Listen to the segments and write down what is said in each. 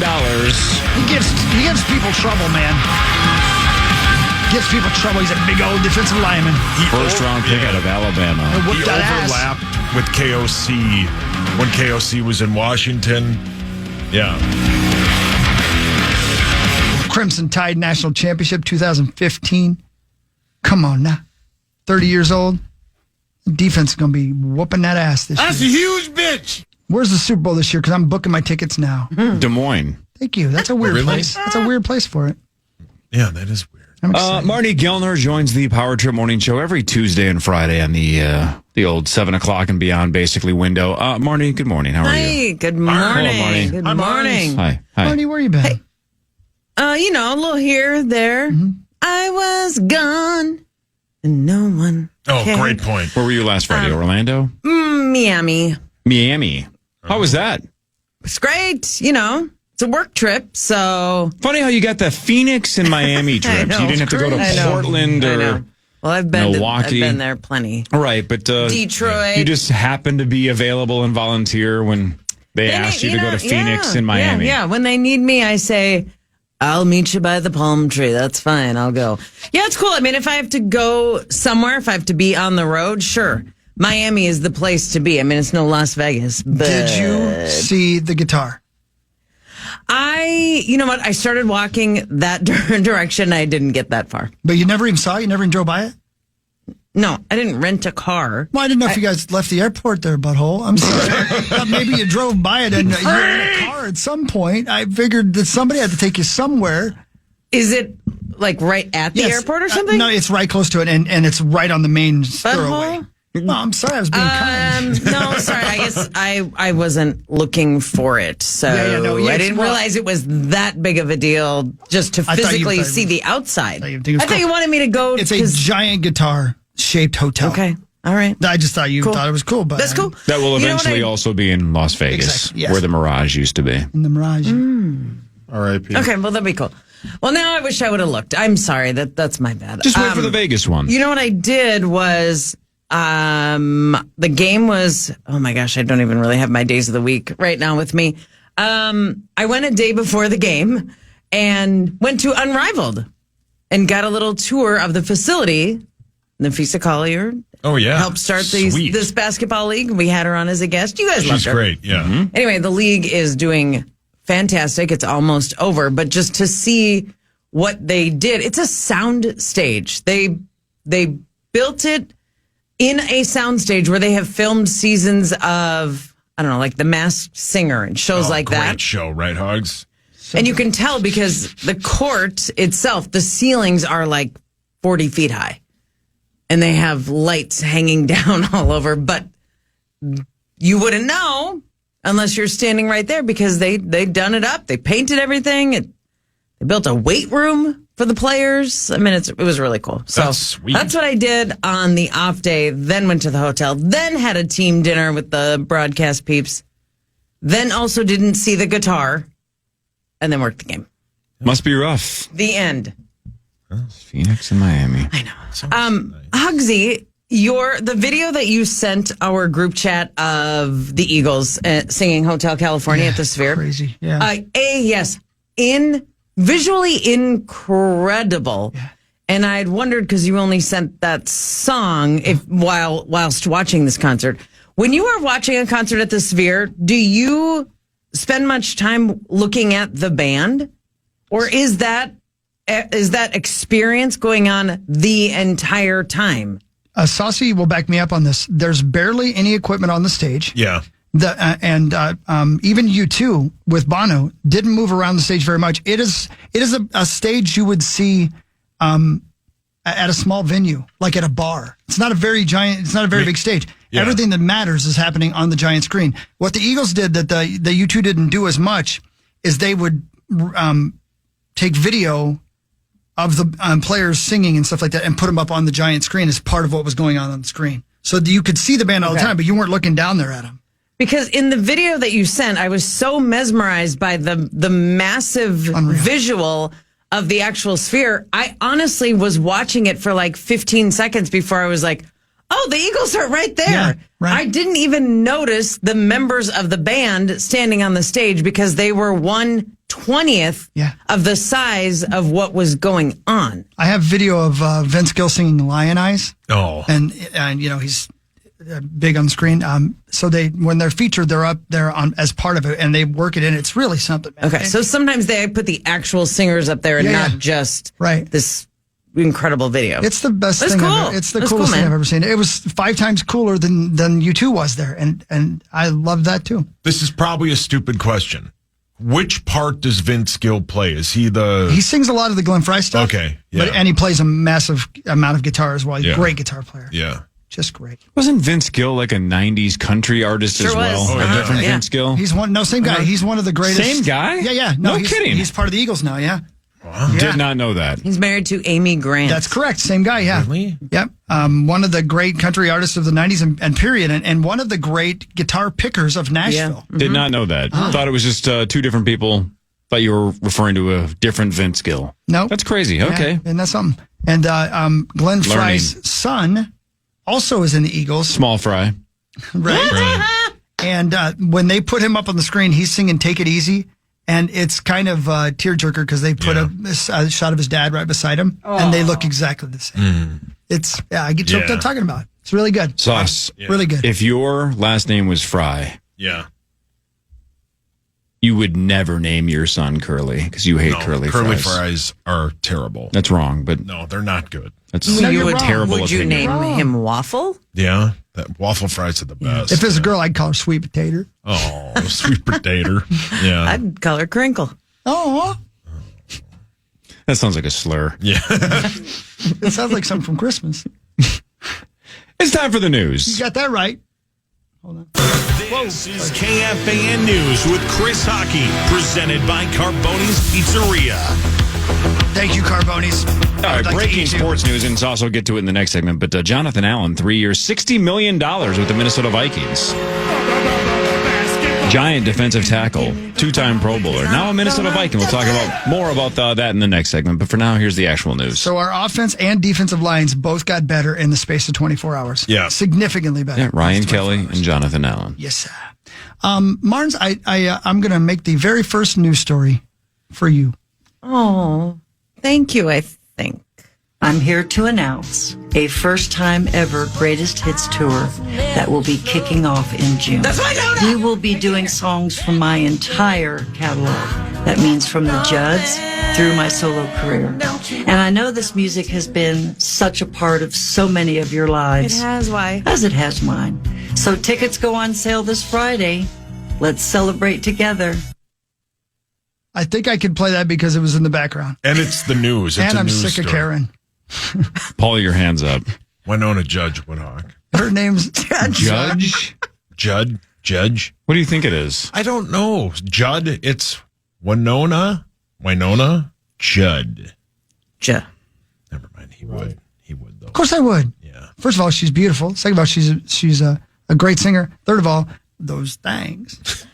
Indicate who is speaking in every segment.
Speaker 1: He gives people trouble, man. Gives people trouble. He's a big old defensive lineman.
Speaker 2: First-round pick out of Alabama.
Speaker 1: He
Speaker 3: overlapped with KOC when KOC was in Washington. Yeah.
Speaker 1: Crimson Tide National Championship 2015. Come on now. 30 years old. Defense is going to be whooping that ass this year.
Speaker 3: That's a huge bitch.
Speaker 1: Where's the Super Bowl this year? Because I'm booking my tickets now.
Speaker 2: Des Moines.
Speaker 1: Thank you. That's a weird place. That's a weird place for it.
Speaker 3: Yeah, that is weird.
Speaker 1: I'm excited.
Speaker 2: Marney Gellner joins the Power Trip Morning Show every Tuesday and Friday on the old 7 o'clock and beyond basically window. Marney, good morning. How are you?
Speaker 4: Hey, good morning.
Speaker 2: Hello, Marney.
Speaker 4: Good
Speaker 3: Hi,
Speaker 4: morning.
Speaker 2: Hi.
Speaker 1: Marney, where you been?
Speaker 4: Hey. A little here, there. I was gone, and no one cared.
Speaker 3: Great point.
Speaker 2: Where were you last Friday? Orlando?
Speaker 4: Miami.
Speaker 2: How was that?
Speaker 4: It's great. It's a work trip, so...
Speaker 2: Funny how you got the Phoenix and Miami trips.
Speaker 4: know,
Speaker 2: You didn't have to go to
Speaker 4: I know.
Speaker 2: Portland
Speaker 4: I
Speaker 2: or...
Speaker 4: know. Well, I've been
Speaker 2: Milwaukee.
Speaker 4: I've been there plenty.
Speaker 2: Right, but...
Speaker 4: Detroit.
Speaker 2: You just happened to be available and volunteer when they asked you to go to Phoenix and Miami.
Speaker 4: Yeah, when they need me, I say, I'll meet you by the palm tree. That's fine. I'll go. Yeah, it's cool. I mean, if I have to go somewhere, if I have to be on the road, sure. Miami is the place to be. I mean, it's no Las Vegas. But
Speaker 1: Did you see the guitar?
Speaker 4: you know what? I started walking that direction. I didn't get that far.
Speaker 1: But you never even saw it? You never even drove by it?
Speaker 4: No, I didn't rent a car.
Speaker 1: Well, I didn't know if you guys left the airport there, butthole. I'm sorry. I thought maybe you drove by it and you were in a car at some point. I figured that somebody had to take you somewhere.
Speaker 4: Is it like right at the airport or something?
Speaker 1: No, it's right close to it, and it's right on the main thoroughway.
Speaker 4: Butthole?
Speaker 1: No, I'm sorry. I was being kind.
Speaker 4: No, sorry. I guess I wasn't looking for it, so I didn't realize it was that big of a deal just to physically see the outside. I thought you wanted me to go.
Speaker 1: It's a giant guitar-shaped hotel.
Speaker 4: Okay, all right.
Speaker 1: I just thought you thought it was cool, but
Speaker 4: that's cool.
Speaker 2: That will eventually also be in Las Vegas,
Speaker 1: Exactly, yes.
Speaker 2: where the Mirage used to be.
Speaker 1: In the Mirage.
Speaker 3: R.I.P.
Speaker 4: Okay, well that'd be cool. Well, now I wish I would have looked. I'm sorry. That's my bad.
Speaker 2: Just wait for the Vegas one.
Speaker 4: You know what I did was. The game was, oh my gosh, I don't even really have my days of the week right now with me. I went a day before the game and went to Unrivaled and got a little tour of the facility. Nafisa Collier helped start this basketball league. We had her on as a guest. You guys loved her.
Speaker 3: She's great, yeah. Mm-hmm.
Speaker 4: Anyway, the league is doing fantastic. It's almost over, but just to see what they did, it's a sound stage. They built it in a soundstage where they have filmed seasons of, I don't know, like The Masked Singer and shows like that.
Speaker 3: Great show, right, Hogs?
Speaker 4: And you can tell because the court itself, the ceilings are like 40 feet high. And they have lights hanging down all over. But you wouldn't know unless you're standing right there because they'd done it up. They painted everything. They built a weight room for the players. I mean, it was really cool. So
Speaker 3: that's sweet.
Speaker 4: That's what I did on the off day. Then went to the hotel. Then had a team dinner with the broadcast peeps. Then also didn't see the guitar. And then worked the game.
Speaker 2: Must be rough.
Speaker 4: The end.
Speaker 2: Phoenix and Miami.
Speaker 4: I know. Hugsy, the video that you sent our group chat of the Eagles singing Hotel California at the Sphere.
Speaker 1: Crazy. Yeah.
Speaker 4: Yes. Visually incredible. Yeah. And I'd wondered because you only sent that song whilst watching this concert. When you are watching a concert at the Sphere, do you spend much time looking at the band? Or is that experience going on the entire time?
Speaker 1: Saucy will back me up on this. There's barely any equipment on the stage.
Speaker 3: Yeah.
Speaker 1: Even U2 with Bono didn't move around the stage very much. It is a stage you would see at a small venue, like at a bar. It's not a very big stage. Yeah. Everything that matters is happening on the giant screen. What the Eagles did that the U2 didn't do as much is they would take video of the players singing and stuff like that and put them up on the giant screen as part of what was going on the screen. So you could see the band all the time, but you weren't looking down there at them.
Speaker 4: Because in the video that you sent, I was so mesmerized by the massive visual of the actual Sphere. I honestly was watching it for like 15 seconds before I was like, oh, the Eagles are right there.
Speaker 1: Yeah, right.
Speaker 4: I didn't even notice the members of the band standing on the stage because they were 1/12 20th
Speaker 1: Yeah.
Speaker 4: of the size of what was going on.
Speaker 1: I have video of Vince Gill singing Lion Eyes.
Speaker 3: Oh.
Speaker 1: And he's big on screen. So when they're featured, they're up there as part of it, and they work it in. It's really something, man.
Speaker 4: Okay, so sometimes they put the actual singers up there and not just this incredible video.
Speaker 1: It's the best
Speaker 4: That's
Speaker 1: thing
Speaker 4: cool.
Speaker 1: ever. It's the
Speaker 4: That's
Speaker 1: coolest
Speaker 4: cool,
Speaker 1: thing
Speaker 4: man.
Speaker 1: I've ever seen. It was 5 times cooler than U2 was there, and I love that too.
Speaker 3: This is probably a stupid question. Which part does Vince Gill play? Is he
Speaker 1: He sings a lot of the Glenn Frey stuff.
Speaker 3: Okay, yeah.
Speaker 1: And he plays a massive amount of guitar as well. He's
Speaker 3: Yeah.
Speaker 1: a great guitar player.
Speaker 3: Yeah.
Speaker 1: Just great.
Speaker 2: Wasn't Vince Gill like a 90s country artist
Speaker 4: Sure
Speaker 2: as well?
Speaker 4: was.
Speaker 2: A
Speaker 3: yeah.
Speaker 2: different
Speaker 4: Yeah.
Speaker 2: Vince Gill?
Speaker 1: He's same guy. He's one of the greatest.
Speaker 2: Same guy?
Speaker 1: Yeah.
Speaker 2: No
Speaker 1: he's,
Speaker 2: kidding.
Speaker 1: He's part of the Eagles now, yeah.
Speaker 2: Did not know that.
Speaker 4: He's married to Amy Grant.
Speaker 1: That's correct. Same guy, yeah.
Speaker 3: Really?
Speaker 1: Yep. One of the great country artists of the 90s and period, and one of the great guitar pickers of Nashville.
Speaker 2: Did not know that. Thought it was just 2 different people. Thought you were referring to a different Vince Gill.
Speaker 1: No.
Speaker 2: That's crazy. Okay.
Speaker 1: And that's something. And Glenn Frey's son also is in the Eagles.
Speaker 2: Small fry.
Speaker 1: Right. And when they put him up on the screen, he's singing "Take It Easy," and it's kind of tearjerker because they put a shot of his dad right beside him, and they look exactly the same. It's I get choked up talking about it. It's really good.
Speaker 2: Sauce.
Speaker 1: Really good.
Speaker 2: If your last name was Fry,
Speaker 3: Yeah.
Speaker 2: you would never name your son Curly because you hate curly
Speaker 3: Curly
Speaker 2: fries.
Speaker 3: fries are terrible.
Speaker 2: That's wrong, but
Speaker 3: No, they're not good.
Speaker 2: that's
Speaker 1: No,
Speaker 4: you
Speaker 1: you're
Speaker 4: would,
Speaker 1: wrong.
Speaker 2: terrible
Speaker 4: Would you
Speaker 2: opinion.
Speaker 4: name him Waffle?
Speaker 3: Yeah. That waffle fries are the best.
Speaker 1: If it's a girl, I'd call her Sweet Potato.
Speaker 3: Oh, sweet potato. Yeah.
Speaker 4: I'd call her Crinkle.
Speaker 1: Oh,
Speaker 2: That sounds like a slur.
Speaker 3: Yeah.
Speaker 1: it sounds like something from Christmas.
Speaker 2: It's time for the
Speaker 1: You
Speaker 2: news.
Speaker 1: got that right.
Speaker 5: This is KFAN News with Chris Hockey, presented by Carboni's Pizzeria.
Speaker 1: Thank you, Carbonis.
Speaker 2: All right, breaking sports news, and it's also get to it in the next segment. But Jonathan Allen, 3 years, $60 million with the Minnesota Vikings. Giant defensive tackle, 2-time Pro Bowler, now a Minnesota Viking. We'll talk about more about that in the next segment. But for now, here's the actual news.
Speaker 1: So our offense and defensive lines both got better in the space of 24 hours.
Speaker 3: Yeah.
Speaker 1: Significantly better.
Speaker 2: Yeah, Ryan Kelly and Jonathan Allen.
Speaker 1: Yes, sir. Marnes, I'm going to make the very first news story for you.
Speaker 4: Oh, thank you, I think.
Speaker 6: I'm here to announce a first-time ever Greatest Hits tour that will be kicking off in June.
Speaker 4: That's why I know that.
Speaker 6: We will be doing songs from my entire catalog. That means from the Judds through my solo career. And I know this music has been such a part of so many of your
Speaker 4: It
Speaker 6: lives,
Speaker 4: has, why?
Speaker 6: as it has mine. So tickets go on sale this Friday. Let's celebrate together.
Speaker 1: I think I could play that because it was in the background.
Speaker 3: And it's the news. It's
Speaker 1: And
Speaker 3: a
Speaker 1: I'm
Speaker 3: news
Speaker 1: sick of
Speaker 3: story.
Speaker 1: Karen.
Speaker 2: Paul, your hands up.
Speaker 3: Winona Judge Woodhawk.
Speaker 1: Her name's
Speaker 2: Judge?
Speaker 3: Judge.
Speaker 2: What do you think it is?
Speaker 3: I don't know. Judd. It's Winona, Judd. Never mind. He would. He would though.
Speaker 1: Of course I would.
Speaker 3: Yeah.
Speaker 1: First of all, she's beautiful. Second of all, she's a great singer. Third of all, those Thangs.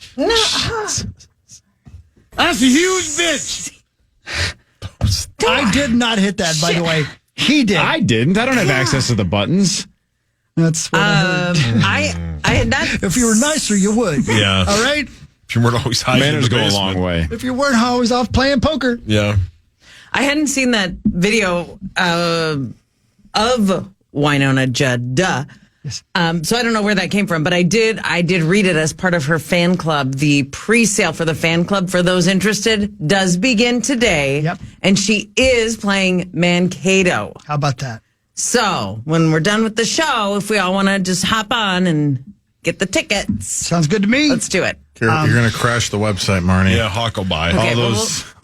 Speaker 5: That's a huge bitch.
Speaker 1: I did not hit that, by the way. He did.
Speaker 2: I didn't. I don't have access to the buttons.
Speaker 1: That's what I heard.
Speaker 4: I had not.
Speaker 1: If you were nicer, you would.
Speaker 3: Yeah.
Speaker 1: All right?
Speaker 3: If you weren't always hiding in
Speaker 2: Manners
Speaker 3: the
Speaker 2: go a
Speaker 3: basement.
Speaker 2: long way.
Speaker 1: If you weren't always off playing poker.
Speaker 3: Yeah.
Speaker 4: I hadn't seen that video of Winona Judd.
Speaker 1: Yes.
Speaker 4: So I don't know where that came from, but I did read it as part of her fan club. The pre-sale for the fan club for those interested does begin today.
Speaker 1: Yep.
Speaker 4: And she is playing Mankato.
Speaker 1: How about that?
Speaker 4: So when we're done with the show, if we all want to just hop on and get the tickets,
Speaker 1: Sounds good to me.
Speaker 4: let's do it.
Speaker 7: You're going to crash the website, Marnie.
Speaker 3: Yeah. Huckleby.
Speaker 4: Okay,
Speaker 7: All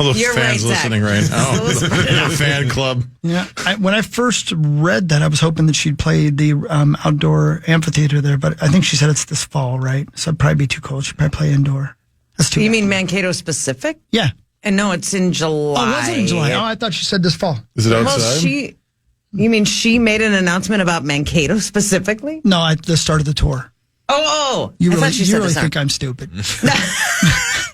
Speaker 7: those
Speaker 4: you're
Speaker 7: fans
Speaker 4: right, Zach.
Speaker 7: listening right now in the fan club.
Speaker 1: Yeah. When I first read that, I was hoping that she'd play the outdoor amphitheater there, but I think she said it's this fall, right? So it'd probably be too cold. She'd probably play indoor. That's too
Speaker 4: You
Speaker 1: bad.
Speaker 4: mean Mankato specific?
Speaker 1: Yeah.
Speaker 4: And no, it's in July.
Speaker 1: Oh, was it in July? Oh, I thought she said this fall.
Speaker 7: Is it
Speaker 4: Well,
Speaker 7: outside?
Speaker 4: you mean she made an announcement about Mankato specifically?
Speaker 1: No, at the start of the tour.
Speaker 4: Oh,
Speaker 1: You
Speaker 4: I
Speaker 1: really,
Speaker 4: thought she
Speaker 1: you
Speaker 4: said
Speaker 1: really
Speaker 4: this.
Speaker 1: think I'm stupid.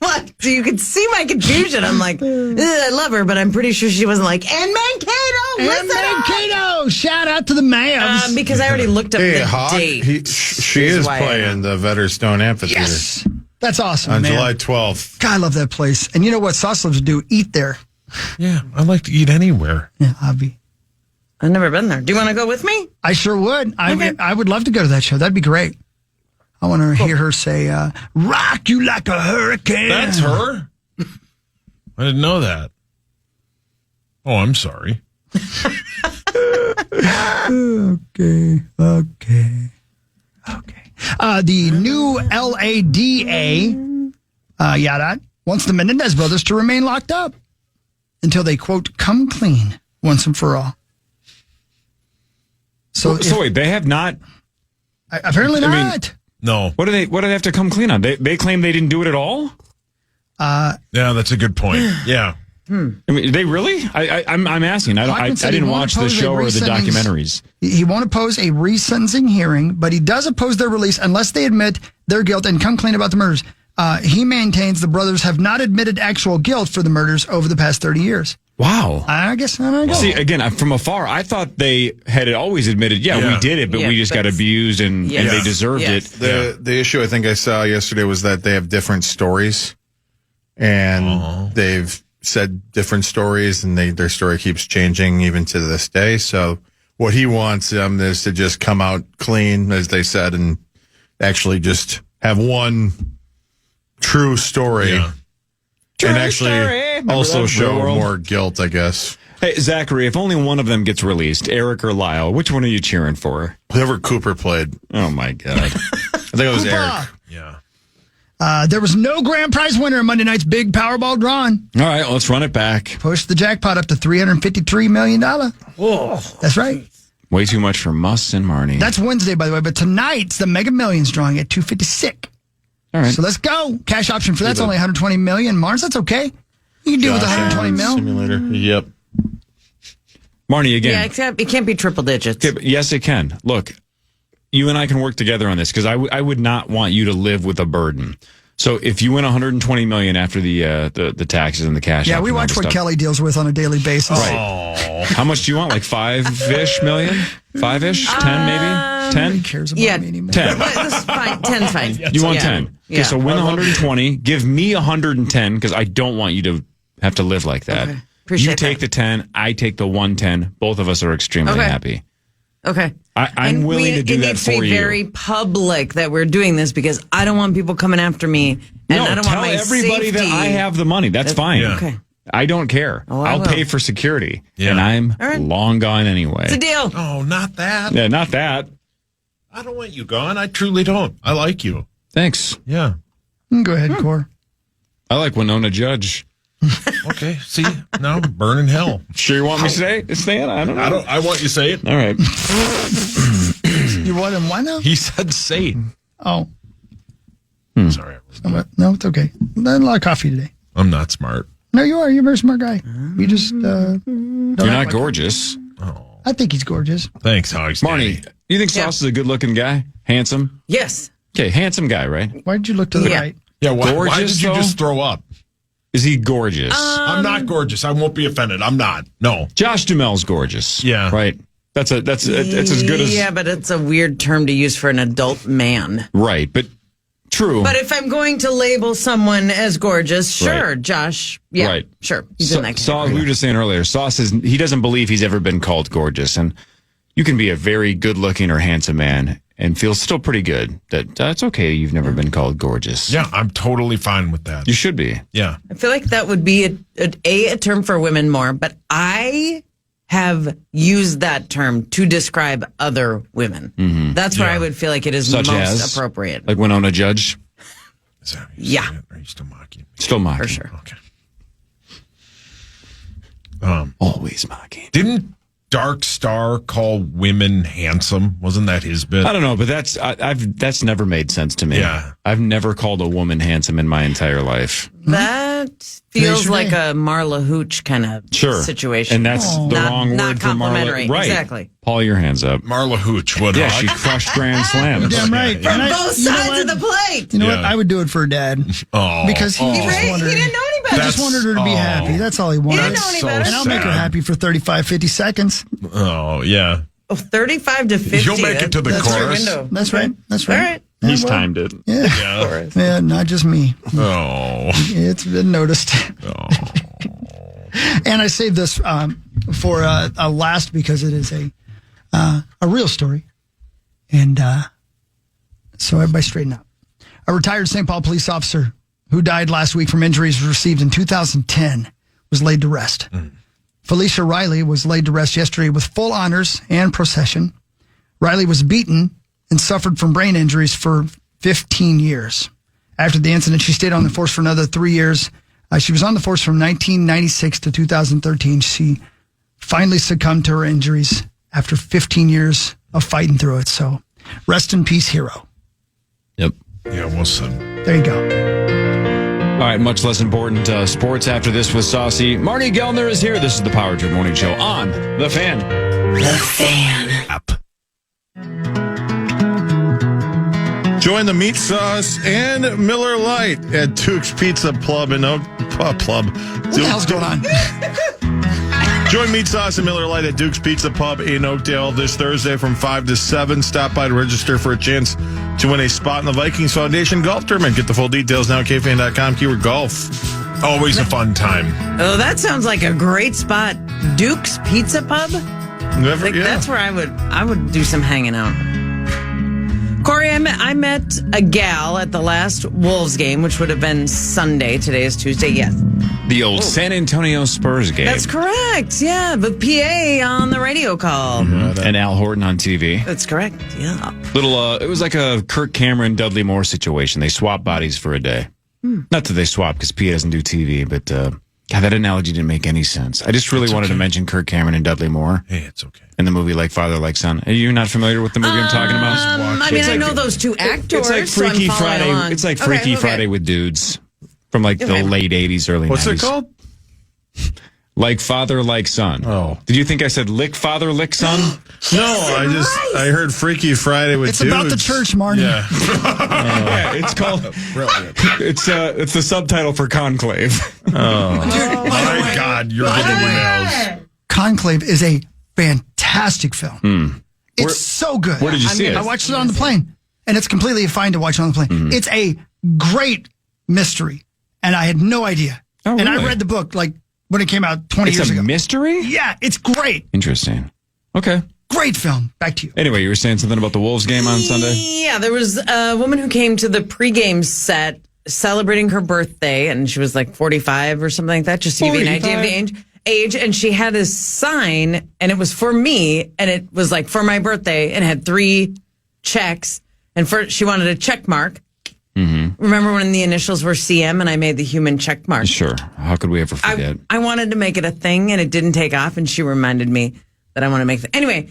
Speaker 4: What? So you could see my confusion. I'm like, "Ugh, I love her, but I'm pretty sure she wasn't like, and Mankato,
Speaker 1: And
Speaker 4: listen up!"
Speaker 1: Mankato! Shout out to the Mavs.
Speaker 4: Because I already looked up
Speaker 7: Hey,
Speaker 4: the
Speaker 7: Hawk,
Speaker 4: date.
Speaker 7: she is
Speaker 4: why I
Speaker 7: playing the Vetterstone Amphitheater.
Speaker 1: Yes. That's awesome,
Speaker 7: On
Speaker 1: man.
Speaker 7: July 12th.
Speaker 1: God, I love that place. And you know what sauce loves to do? Eat there.
Speaker 3: Yeah, I like to eat anywhere.
Speaker 1: Yeah, Avi.
Speaker 4: I've never been there. Do you want to go with me?
Speaker 1: I sure would.
Speaker 4: Okay.
Speaker 1: I would love to go to that show. That'd be great. I want to hear her say, rock you like a hurricane.
Speaker 3: That's her? I didn't know that. Oh, I'm sorry.
Speaker 1: Okay. The new LADA, wants the Menendez brothers to remain locked up until they, quote, come clean once and for all. So
Speaker 2: wait, they have not.
Speaker 1: apparently
Speaker 2: I mean-
Speaker 1: not.
Speaker 3: No.
Speaker 2: What do they have to come clean on? They claim they didn't do it at all.
Speaker 3: Yeah, that's a good point. Yeah.
Speaker 2: I mean, they really? I'm asking. I
Speaker 1: Hockman said he
Speaker 2: didn't
Speaker 1: won't
Speaker 2: watch the
Speaker 1: oppose a
Speaker 2: show or the
Speaker 1: resentencing-
Speaker 2: documentaries.
Speaker 1: He won't oppose a resentencing hearing, but he does oppose their release unless they admit their guilt and come clean about the murders. He maintains the brothers have not admitted actual guilt for the murders over the past 30 years.
Speaker 2: Wow.
Speaker 1: I guess I don't know.
Speaker 2: See, again, from afar, I thought they had always admitted, we did it, but
Speaker 4: Yeah,
Speaker 2: we just got
Speaker 4: but-
Speaker 2: abused and they deserved
Speaker 4: Yes.
Speaker 2: it.
Speaker 7: The issue I think I saw yesterday was that they have different stories, and they've said different stories, and their story keeps changing even to this day. So what he wants is to just come out clean, as they said, and actually just have one true story,
Speaker 3: Yeah.
Speaker 7: and actually
Speaker 2: Remember
Speaker 7: also
Speaker 2: that?
Speaker 7: show
Speaker 2: Real world?
Speaker 7: more guilt, I guess.
Speaker 2: Hey, Zachary, if only one of them gets released, Eric or Lyle, which one are you cheering for?
Speaker 7: Whoever Cooper played,
Speaker 2: Oh, my God.
Speaker 7: I think it was Eric.
Speaker 3: Yeah.
Speaker 1: There was no grand prize winner in Monday night's big Powerball drawing.
Speaker 2: All right, let's run it back.
Speaker 1: Pushed the jackpot up to $353 million. Whoa. That's right.
Speaker 2: Way too much for Muss and Marnie.
Speaker 1: That's Wednesday, by the way, but tonight's the Mega Millions drawing at $256.
Speaker 2: All right.
Speaker 1: So let's go. Cash option for that's only $120 million. Mars, that's okay. You can deal with $120 mil.
Speaker 7: Simulator. Yep.
Speaker 2: Marnie, again.
Speaker 4: Yeah, except it can't be triple digits.
Speaker 2: Okay, but yes, it can. Look, you and I can work together on this because I would not want you to live with a burden. So if you win $120 million after the taxes and the cash,
Speaker 1: Yeah,
Speaker 2: out
Speaker 1: we
Speaker 2: and all
Speaker 1: watch
Speaker 2: the
Speaker 1: what
Speaker 2: stuff.
Speaker 1: Kelly deals with on a daily basis.
Speaker 2: Right. How much do you want? Like 5-ish million? 5-ish? 10 maybe? 10?
Speaker 1: Who cares about
Speaker 4: Yeah.
Speaker 1: me anymore?
Speaker 2: 10.
Speaker 4: But this is fine. 10's fine.
Speaker 2: You want
Speaker 4: Yeah.
Speaker 2: 10. Okay,
Speaker 4: Yeah.
Speaker 2: so win 120. Give me 110 because I don't want you to have to live like that.
Speaker 4: Okay. Appreciate
Speaker 2: you take
Speaker 4: that.
Speaker 2: the 10. I take the 110. Both of us are extremely
Speaker 4: Okay.
Speaker 2: happy.
Speaker 4: Okay.
Speaker 2: I'm willing to do
Speaker 4: it
Speaker 2: that
Speaker 4: needs
Speaker 2: for
Speaker 4: to be
Speaker 2: you.
Speaker 4: very public that we're doing this because I don't want people coming after me, and I don't
Speaker 2: tell
Speaker 4: want my
Speaker 2: everybody
Speaker 4: safety.
Speaker 2: that I have the money. That's fine.
Speaker 3: Yeah.
Speaker 4: Okay.
Speaker 2: I don't care.
Speaker 4: Oh, I
Speaker 2: I'll
Speaker 4: will.
Speaker 2: pay for security.
Speaker 3: Yeah.
Speaker 2: And I'm
Speaker 4: All right.
Speaker 2: long gone anyway.
Speaker 4: It's a deal.
Speaker 3: Oh, not that.
Speaker 2: Yeah, not that.
Speaker 3: I don't want you gone. I truly don't. I like you.
Speaker 2: Thanks.
Speaker 3: Yeah.
Speaker 1: Go ahead, Core.
Speaker 2: I like Winona Judge.
Speaker 3: Okay. See, now I'm burning hell.
Speaker 2: Sure you want me to say it? I don't know.
Speaker 3: I want you to say it.
Speaker 2: All right.
Speaker 1: You want him? Why now?
Speaker 3: He said say it.
Speaker 1: Oh,
Speaker 3: Sorry.
Speaker 1: no, it's okay. Not a lot of coffee today.
Speaker 3: I'm not smart.
Speaker 1: No, you are. You're a very smart guy. You just
Speaker 2: You're not gorgeous.
Speaker 1: I think he's gorgeous.
Speaker 3: Thanks, Hogs.
Speaker 2: Marnie, you think Sauce is a good looking guy? Handsome?
Speaker 4: Yes.
Speaker 2: Okay, handsome guy, right?
Speaker 1: Why did you look to the
Speaker 4: Yeah.
Speaker 1: right?
Speaker 3: Yeah, why
Speaker 2: Gorgeous,
Speaker 3: did you
Speaker 2: though?
Speaker 3: just throw up?
Speaker 2: Is he gorgeous?
Speaker 3: I'm not gorgeous. I won't be offended. I'm not. No.
Speaker 2: Josh Duhamel's gorgeous.
Speaker 3: Yeah.
Speaker 2: Right. That's as good as
Speaker 4: Yeah, but it's a weird term to use for an adult man.
Speaker 2: right, but true.
Speaker 4: But if I'm going to label someone as gorgeous, sure,
Speaker 2: Right.
Speaker 4: Josh. Yeah,
Speaker 2: Right.
Speaker 4: sure. He's in that
Speaker 2: Sauce,
Speaker 4: category.
Speaker 2: we were just saying earlier, Sauce he doesn't believe he's ever been called gorgeous, and you can be a very good looking or handsome man and feel still pretty good. That's okay. You've never been called gorgeous.
Speaker 3: Yeah, I'm totally fine with that.
Speaker 2: You should be.
Speaker 3: Yeah.
Speaker 4: I feel like that would be a term for women more, but I have used that term to describe other women. That's where I would feel like it is
Speaker 2: Such
Speaker 4: most
Speaker 2: as
Speaker 4: appropriate.
Speaker 2: like Winona Judge.
Speaker 3: Is that how you
Speaker 4: Yeah.
Speaker 3: say it? Are you still mocking me?
Speaker 2: Still mocking.
Speaker 4: For sure.
Speaker 3: Okay.
Speaker 2: Always mocking.
Speaker 3: Didn't Dark Star call women handsome? Wasn't that his bit?
Speaker 2: I don't know, but that's never made sense to me.
Speaker 3: Yeah.
Speaker 2: I've never called a woman handsome in my entire life.
Speaker 4: That feels
Speaker 1: Sure
Speaker 4: like
Speaker 1: do.
Speaker 4: a Marla Hooch kind of situation.
Speaker 2: And that's the
Speaker 4: Not-
Speaker 2: wrong
Speaker 4: not
Speaker 2: word for Marla.
Speaker 4: complimentary.
Speaker 2: Right.
Speaker 4: Exactly.
Speaker 2: Paul, your hands up.
Speaker 3: Marla Hooch would.
Speaker 2: Yeah,
Speaker 3: huh?
Speaker 2: she crushed Grand Slams.
Speaker 1: Damn right.
Speaker 3: Yeah.
Speaker 1: And I-
Speaker 4: Both
Speaker 1: you know
Speaker 4: sides
Speaker 1: what?
Speaker 4: of the plate.
Speaker 1: You know what?
Speaker 3: Yeah.
Speaker 1: I would do it for Dad
Speaker 3: Oh,
Speaker 1: because he just
Speaker 4: Right?
Speaker 1: wanted.
Speaker 4: He didn't know any
Speaker 1: He
Speaker 4: better.
Speaker 1: just wanted her to be happy. That's all he wanted.
Speaker 4: didn't know any
Speaker 3: so
Speaker 4: better.
Speaker 1: And I'll make her
Speaker 3: sad.
Speaker 1: happy for 35, 50 seconds.
Speaker 3: Oh, yeah.
Speaker 4: Oh, 35 to 50.
Speaker 3: You'll make it to the
Speaker 4: that's your
Speaker 3: chorus.
Speaker 4: window.
Speaker 1: That's right. That's right.
Speaker 4: All right.
Speaker 2: He's timed it.
Speaker 1: Yeah, not just me.
Speaker 3: Oh.
Speaker 1: It's been noticed. And I saved this for last because it is a real story. And so everybody straighten up. A retired St. Paul police officer who died last week from injuries received in 2010 was laid to rest. Felicia Riley was laid to rest yesterday with full honors and procession. Riley was beaten and suffered from brain injuries for 15 years. After the incident, she stayed on the force for another 3 years. She was on the force from 1996 to 2013. She finally succumbed to her injuries after 15 years of fighting through it. So rest in peace, hero.
Speaker 2: Yep.
Speaker 3: Yeah, well said.
Speaker 1: There you go.
Speaker 2: All right, much less important sports after this with Saucy. Marney Gellner is here. This is the Power Trip Morning Show on The Fan.
Speaker 8: The Fan.
Speaker 3: App.
Speaker 7: Join the meat sauce and Miller Lite at Duke's Pizza Pub in
Speaker 1: What the hell's going on?
Speaker 7: Join Meat Sauce and Miller Lite at Duke's Pizza Pub in Oakdale this Thursday from 5 to 7. Stop by to register for a chance to win a spot in the Vikings Foundation Golf Tournament. Get the full details now at KFAN.com. Keyword golf.
Speaker 3: Always a fun time.
Speaker 4: Oh, that sounds like a great spot. Duke's Pizza Pub? That's where I would do some hanging out. Corey, I met a gal at the last Wolves game, which would have been Sunday. Today is Tuesday, yes.
Speaker 2: The old San Antonio Spurs game.
Speaker 4: That's correct, yeah. The PA on the radio call.
Speaker 2: And Al Horton on TV.
Speaker 4: That's correct, yeah.
Speaker 2: It was like a Kirk Cameron, Dudley Moore situation. They swapped bodies for a day. Not that they swapped because PA doesn't do TV, but God, that analogy didn't make any sense. I just really wanted to mention Kirk Cameron and Dudley Moore.
Speaker 3: Hey, it's okay.
Speaker 2: In the movie Like Father, Like Son. Are you not familiar with the movie I'm talking about?
Speaker 4: I mean, I know those two actors.
Speaker 2: It's like Freaky
Speaker 4: so I'm
Speaker 2: Friday.
Speaker 4: along.
Speaker 2: It's like Freaky Friday with dudes from like the late 80s, early 90s.
Speaker 7: What's it called?
Speaker 2: Like Father, Like Son.
Speaker 7: Oh.
Speaker 2: Did you think I said Lick Father, Lick Son?
Speaker 7: No, I heard Freaky Friday with
Speaker 1: It's
Speaker 7: dudes.
Speaker 1: about the church, Marnie.
Speaker 7: Yeah.
Speaker 2: Yeah, it's called. It's the subtitle for Conclave.
Speaker 3: My God, you're getting emails.
Speaker 1: Conclave is a fantastic film. It's so good.
Speaker 2: Where did you see it?
Speaker 1: I watched it on the plane, and it's completely fine to watch it on the plane. It's a great mystery, and I had no idea.
Speaker 2: Oh,
Speaker 1: And I
Speaker 2: really?
Speaker 1: read the book like when it came out 20 years
Speaker 2: It's a
Speaker 1: ago.
Speaker 2: mystery?
Speaker 1: Yeah, it's great.
Speaker 2: Interesting. Okay.
Speaker 1: Great film. Back to you.
Speaker 2: Anyway, you were saying something about the Wolves game on Sunday?
Speaker 4: Yeah, there was a woman who came to the pregame set celebrating her birthday, and she was like 45 or something like that, just to give you an idea of the age. And she had a sign, and it was for me, and it was like for my birthday, and it had 3 checks. And she wanted a check mark. Remember when the initials were CM and I made the human check mark?
Speaker 2: Sure. How could we ever forget?
Speaker 4: I wanted to make it a thing, and it didn't take off, and she reminded me that I want to make it. Anyway,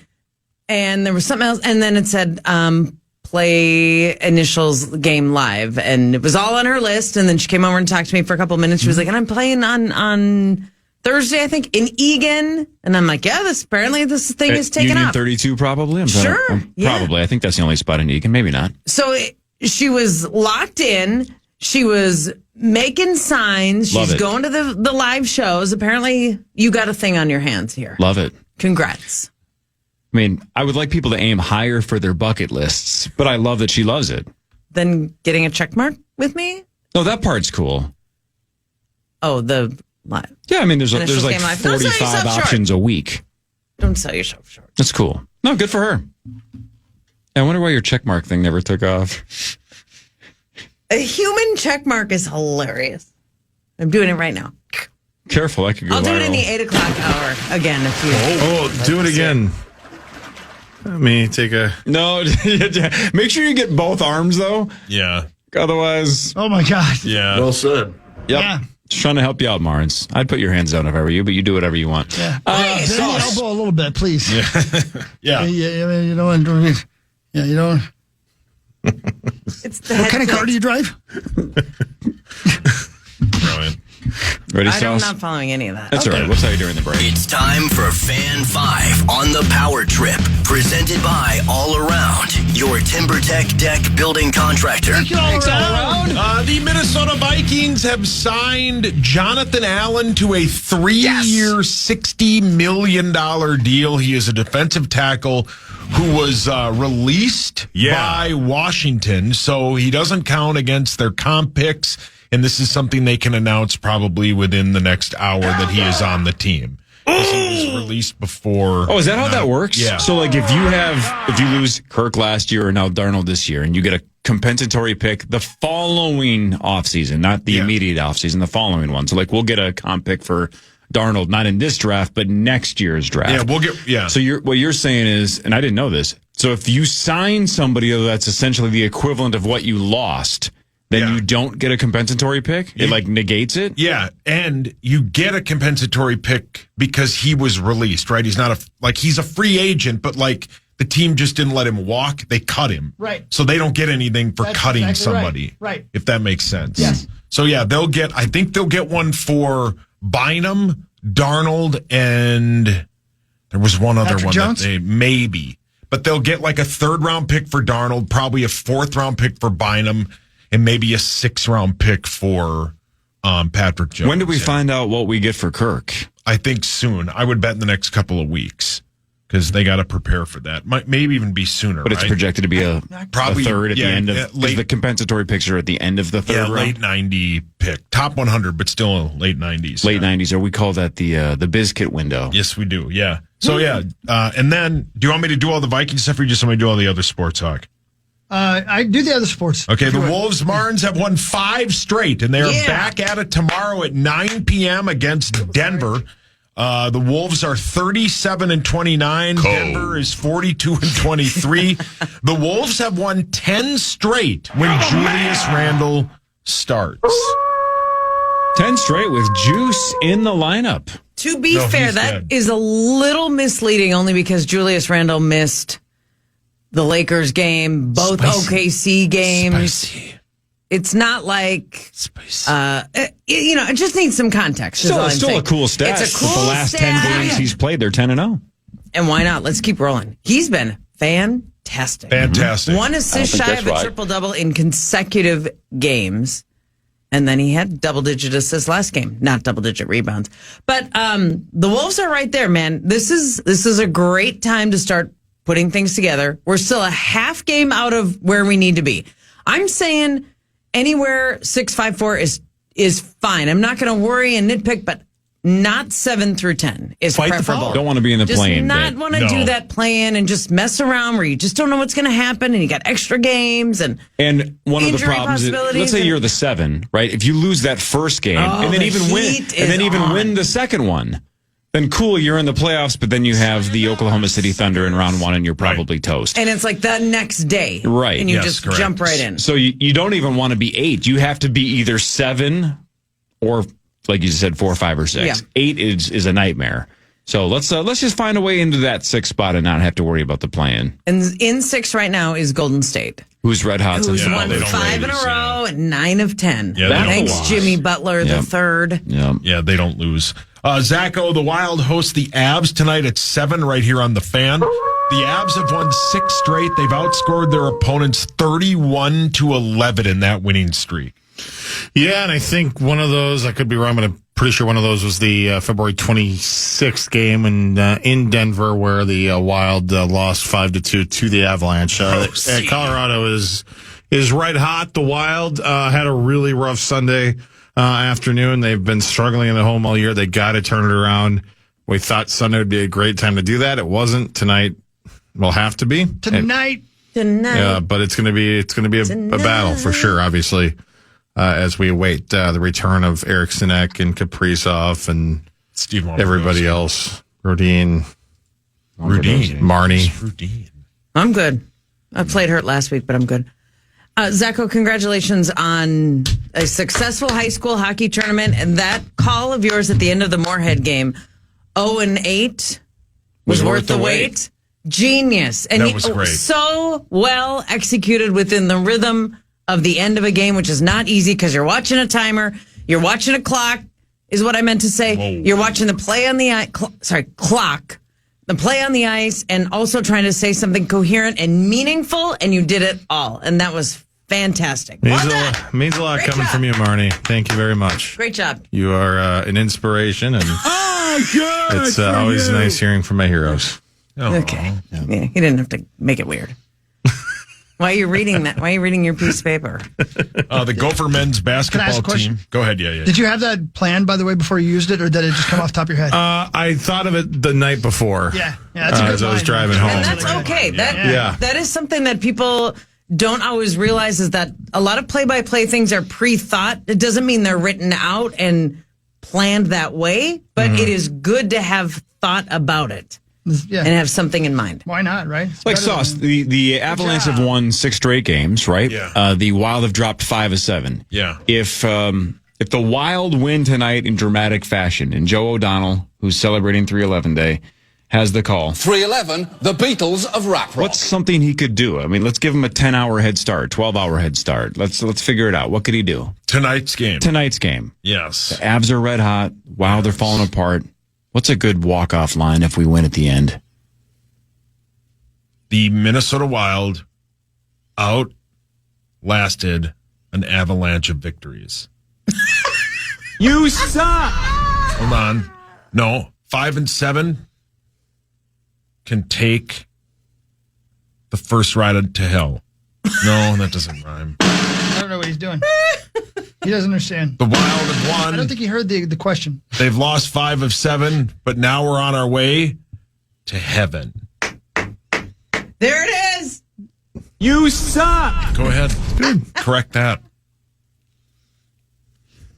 Speaker 4: and there was something else, and then it said play initials game live, and it was all on her list, and then she came over and talked to me for a couple of minutes. She was like, and I'm playing on Thursday, I think, in Egan. And I'm like, yeah, apparently this thing is taken
Speaker 2: Union
Speaker 4: up.
Speaker 2: 32 probably? Probably. I think that's the only spot in Egan. Maybe not.
Speaker 4: So she was locked in. She was making signs.
Speaker 2: Love
Speaker 4: She's
Speaker 2: it.
Speaker 4: going to the live shows. Apparently, you got a thing on your hands here.
Speaker 2: Love it.
Speaker 4: Congrats.
Speaker 2: I mean, I would like people to aim higher for their bucket lists, but I love that she loves it.
Speaker 4: Then getting a check mark with me?
Speaker 2: No, that part's cool.
Speaker 4: Oh, the live.
Speaker 2: Yeah, I mean, there's
Speaker 4: Initials
Speaker 2: like
Speaker 4: game live. Don't sell
Speaker 2: 45
Speaker 4: yourself short.
Speaker 2: options a week.
Speaker 4: Don't sell yourself short.
Speaker 2: That's cool. No, good for her. I wonder why your checkmark thing never took off.
Speaker 4: A human check mark is hilarious. I'm doing it right now.
Speaker 2: Careful, that could go
Speaker 4: I'll
Speaker 2: viral.
Speaker 4: do it in the 8 o'clock hour again. If you
Speaker 7: Do it again. Let me take a...
Speaker 2: No, make sure you get both arms, though.
Speaker 3: Yeah.
Speaker 2: Otherwise...
Speaker 1: Oh, my God.
Speaker 3: Yeah.
Speaker 9: Well said.
Speaker 2: Yep.
Speaker 1: Yeah.
Speaker 2: Just trying to help you out, Marnes. I'd put your hands down if I were you, but you do whatever you want.
Speaker 1: Yeah. Bend the elbow a little bit, please.
Speaker 3: Yeah.
Speaker 1: Yeah, I mean, you don't. Yeah, you don't.
Speaker 4: it's the
Speaker 1: What kind of car do you drive?
Speaker 3: Brilliant.
Speaker 2: Ready,
Speaker 4: I'm
Speaker 2: Sauce?
Speaker 4: not following any of that.
Speaker 2: That's all right. We'll tell you during the break.
Speaker 9: It's time for Fan 5 on the Power Trip, presented by All Around, your TimberTech deck building contractor.
Speaker 3: The Minnesota Vikings have signed Jonathan Allen to a 3-year, $60 million deal. He is a defensive tackle who was released by Washington, so he doesn't count against their comp picks, and this is something they can announce probably within the next hour that he is on the team. He was released before.
Speaker 2: Oh, is that how that works?
Speaker 3: Yeah.
Speaker 2: So, like, if you lose Kirk last year or now Darnold this year, and you get a compensatory pick the following offseason, not the immediate offseason, the following one. So, like, we'll get a comp pick for Darnold, not in this draft, but next year's draft.
Speaker 3: Yeah, we'll get.
Speaker 2: So what you're saying is, and I didn't know this. So if you sign somebody that's essentially the equivalent of what you lost, then you don't get a compensatory pick. It like negates it.
Speaker 3: Yeah, and you get a compensatory pick because he was released, right? He's not he's a free agent, but like the team just didn't let him walk. They cut him.
Speaker 1: Right.
Speaker 3: So they don't get anything for cutting
Speaker 1: exactly
Speaker 3: somebody.
Speaker 1: Right.
Speaker 3: If that makes sense.
Speaker 1: Yes.
Speaker 3: So yeah, I think they'll get one for Bynum, Darnold, and there was one other
Speaker 1: Patrick
Speaker 3: one
Speaker 1: Jones?
Speaker 3: that they maybe. But they'll get like a 3rd-round pick for Darnold, probably a 4th-round pick for Bynum, and maybe a 6th-round pick for Patrick Jones.
Speaker 2: When do we find out what we get for Kirk?
Speaker 3: I think soon. I would bet in the next couple of weeks because they got to prepare for that. Might maybe even be sooner.
Speaker 2: But it's projected to be
Speaker 3: Probably
Speaker 2: a third at the end of
Speaker 3: late.
Speaker 2: the compensatory picks are at the end of the third round.
Speaker 3: Late 90 pick, top 100, but still late 90s.
Speaker 2: Late 90s, or we call that the Bizkit window.
Speaker 3: Yes, we do. Yeah. So and then do you want me to do all the Viking stuff, or you just want me to do all the other sports, Hawk?
Speaker 1: I do the other sports.
Speaker 3: Okay, the Wolves Marns have won 5 straight, and they are back at it tomorrow at 9 p.m. against Denver. The Wolves are 37-29. Denver is 42-23. The Wolves have won 10 straight when Julius Randle starts.
Speaker 2: 10 straight with Juice in the lineup.
Speaker 4: To be fair, that is a little misleading only because Julius Randle missed the Lakers game, both OKC games.
Speaker 3: Spicy.
Speaker 4: It's not like, it just needs some context.
Speaker 2: Still a cool stat.
Speaker 4: It's a cool
Speaker 2: the last
Speaker 4: stat.
Speaker 2: 10 games he's played, they're 10-0.
Speaker 4: And why not? Let's keep rolling. He's been fantastic.
Speaker 3: Fantastic.
Speaker 4: 1 assist shy of a triple-double in consecutive games. And then he had double-digit assists last game, not double-digit rebounds. But the Wolves are right there, man. This is a great time to start putting things together. We're still a half game out of where we need to be. I'm saying anywhere 6-5-4 is fine. I'm not going to worry and nitpick, but not 7 through 10 is preferable.
Speaker 2: Don't want to be in the play-in
Speaker 4: Just not want to do that play-in and just mess around where you just don't know what's going to happen, and you got extra games and
Speaker 2: one of the
Speaker 4: injury
Speaker 2: problems is,
Speaker 4: possibilities
Speaker 2: let's say you're the 7, right? If you lose that first game and then even win the second one, then cool, you're in the playoffs, but then you have the Oklahoma City Thunder in round 1 and you're probably toast.
Speaker 4: And it's like the next day.
Speaker 2: Right.
Speaker 4: And you just jump right in.
Speaker 2: So you don't even want to be 8. You have to be either 7 or, like you said, 4, 5, or 6.
Speaker 4: Yeah.
Speaker 2: 8 is a nightmare. So let's just find a way into that 6th spot and not have to worry about the play-in.
Speaker 4: And in 6 right now is Golden State.
Speaker 2: Who's red hot?
Speaker 4: Who's won
Speaker 3: they don't
Speaker 4: 5 in a
Speaker 3: lose,
Speaker 4: row and 9 of 10.
Speaker 3: Yeah, they don't
Speaker 4: Thanks,
Speaker 2: lose.
Speaker 4: Jimmy Butler, the third.
Speaker 3: Yeah, they don't lose. Zacho, the Wild host the Avs tonight at 7 right here on the Fan. The Avs have won 6 straight. They've outscored their opponents 31-11 in that winning streak.
Speaker 10: Yeah, and I think one of those, I could be wrong, but I'm pretty sure one of those was the February 26th game in Denver where the Wild lost 5-2 to the Avalanche. Colorado is red hot. The Wild had a really rough Sunday afternoon. They've been struggling in the home all year. They got to turn it around. We thought Sunday would be a great time to do that. It wasn't. Tonight will have to be.
Speaker 1: Tonight.
Speaker 10: Yeah, but it's going to be a battle for sure, obviously. As we await the return of Eric Sinek and Kaprizov and
Speaker 3: Steve
Speaker 10: everybody else. Rudin.
Speaker 3: Marney.
Speaker 4: I'm good. I played hurt last week, but I'm good. Zacho, congratulations on a successful high school hockey tournament. And that call of yours at the end of the Moorhead game, 0-8, was worth the wait. Genius. And
Speaker 3: that was great.
Speaker 4: So well executed within the rhythm of the end of a game, which is not easy because you're watching a timer, you're watching a clock, is what I meant to say. You're watching the play on the clock, the play on the ice, and also trying to say something coherent and meaningful, and you did it all. And that was fantastic.
Speaker 10: Means a lot
Speaker 4: Great
Speaker 10: coming
Speaker 4: job.
Speaker 10: from you, Marnie. Thank you very much.
Speaker 4: Great job.
Speaker 10: You are an inspiration, and it's always nice hearing from my heroes.
Speaker 4: Okay. Yeah, you didn't have to make it weird. Why are you reading that? Why are you reading your piece of paper?
Speaker 3: The Gopher men's
Speaker 1: Can I ask
Speaker 3: basketball
Speaker 1: a question?
Speaker 3: team. Go ahead. Yeah.
Speaker 1: Did you have that planned, by the way, before you used it, or did it just come off the top of your head?
Speaker 10: I thought of it the night before.
Speaker 1: Yeah, that's a good
Speaker 10: as I was
Speaker 1: line.
Speaker 10: driving home.
Speaker 4: And that's okay. That is something that people don't always realize, is that a lot of play-by-play things are pre-thought. It doesn't mean they're written out and planned that way, but it is good to have thought about it
Speaker 1: Yeah.
Speaker 4: and have something in mind.
Speaker 1: Why not, right? It's
Speaker 2: Like
Speaker 1: better
Speaker 2: Sauce,
Speaker 1: than-
Speaker 2: the Avalanche have won 6 straight games, right?
Speaker 3: Yeah.
Speaker 2: The Wild have dropped 5 of 7.
Speaker 3: Yeah.
Speaker 2: If the Wild win tonight in dramatic fashion, and Joe O'Donnell, who's celebrating 311 Day, has the call.
Speaker 11: 311, the Beatles of rap rock.
Speaker 2: What's something he could do? I mean, let's give him a 10-hour head start, 12-hour head start. Let's figure it out. What could he do?
Speaker 3: Tonight's game.
Speaker 2: Tonight's game.
Speaker 3: Yes.
Speaker 2: The Avs are red hot. Wild, they're falling apart. What's a good walk-off line if we win at the end?
Speaker 3: The Minnesota Wild outlasted an avalanche of victories.
Speaker 2: You suck!
Speaker 3: Hold on. No, 5 and 7 can take the first ride to hell. No, that doesn't rhyme.
Speaker 1: I don't know what he's doing. He doesn't understand.
Speaker 3: The Wild have won.
Speaker 1: I don't think he heard the question.
Speaker 3: They've lost 5 of 7, but now we're on our way to heaven.
Speaker 4: There it is.
Speaker 2: You suck!
Speaker 3: Go ahead. Correct that.